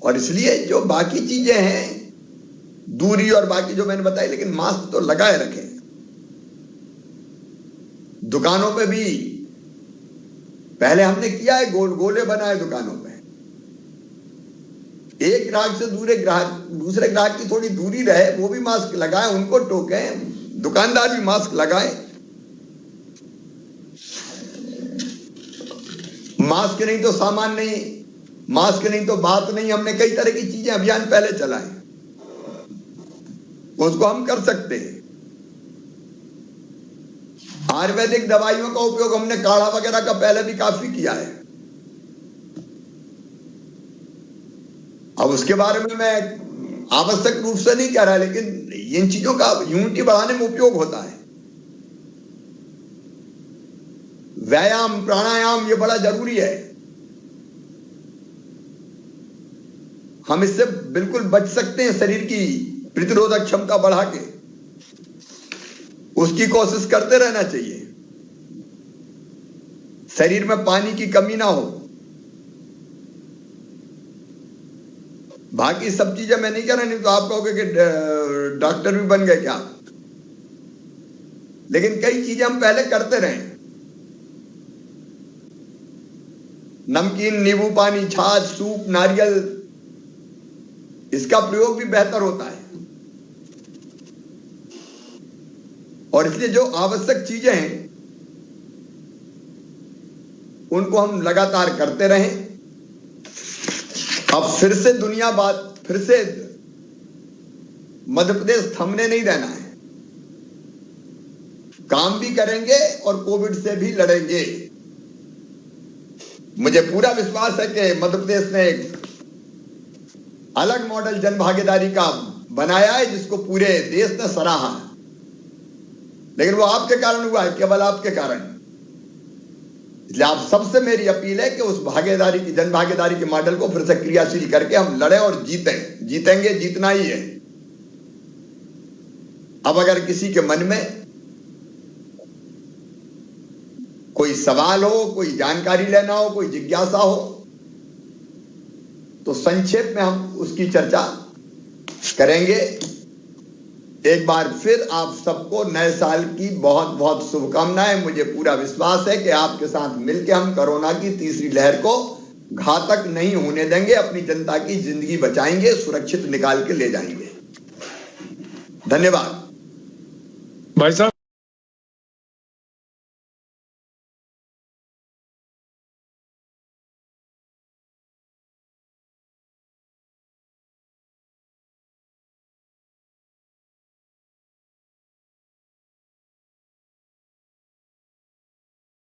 [SPEAKER 1] और इसलिए जो बाकी चीजें हैं, दूरी और बाकी जो मैंने बताई, लेकिन मास्क तो लगाए रखें। दुकानों पे भी पहले हमने किया है, गोले बनाए दुकानों पे, एक ग्राहक से दूसरे ग्राहक की थोड़ी दूरी रहे, वो भी मास्क लगाए, उनको टोकें, दुकानदार भी मास्क लगाए। मास्क नहीं तो सामान नहीं, मास्क नहीं तो बात नहीं। हमने कई तरह की चीजें, अभियान पहले चलाए, उसको हम कर सकते हैं। आयुर्वेदिक दवाइयों का उपयोग हमने काढ़ा वगैरह का पहले भी काफी किया है। अब उसके बारे में मैं आवश्यक रूप से नहीं कह रहा, लेकिन इन चीजों का इम्यूनिटी बढ़ाने में उपयोग होता है। व्यायाम, प्राणायाम, ये बड़ा जरूरी है। हम इससे बिल्कुल बच सकते हैं, शरीर की प्रतिरोधक क्षमता बढ़ा के उसकी कोशिश करते रहना चाहिए। शरीर में पानी की कमी ना हो। बाकी सब चीजें मैं नहीं कह रहा, नहीं तो आप कहोगे कि डॉक्टर भी बन गए क्या। लेकिन कई चीजें हम पहले करते रहे। नमकीन, नींबू पानी, छाछ, सूप, नारियल, इसका प्रयोग भी बेहतर होता है। और इसलिए जो आवश्यक चीजें हैं उनको हम लगातार करते रहें। अब फिर से फिर से मध्य प्रदेश थमने नहीं देना है, काम भी करेंगे और कोविड से भी लड़ेंगे। मुझे पूरा विश्वास है कि मध्य प्रदेश ने एक अलग मॉडल जन भागीदारी का बनाया है, जिसको पूरे देश ने सराहा है। लेकिन वो आपके कारण हुआ है, केवल आपके कारण। इसलिए आप सबसे मेरी अपील है कि उस भागीदारी की, जन भागीदारी के मॉडल को फिर से क्रियाशील करके हम लड़ें और जीतें। जीतेंगे, जीतना ही है। अब अगर किसी के मन में कोई सवाल हो, कोई जानकारी लेना हो, कोई जिज्ञासा हो, तो संक्षेप में हम उसकी चर्चा करेंगे। एक बार फिर आप सबको नए साल की बहुत बहुत शुभकामनाएं। मुझे पूरा विश्वास है कि आपके साथ मिलकर हम कोरोना की तीसरी लहर को घातक नहीं होने देंगे, अपनी जनता की जिंदगी बचाएंगे, सुरक्षित निकाल के ले जाएंगे। धन्यवाद।
[SPEAKER 3] भाई साहब।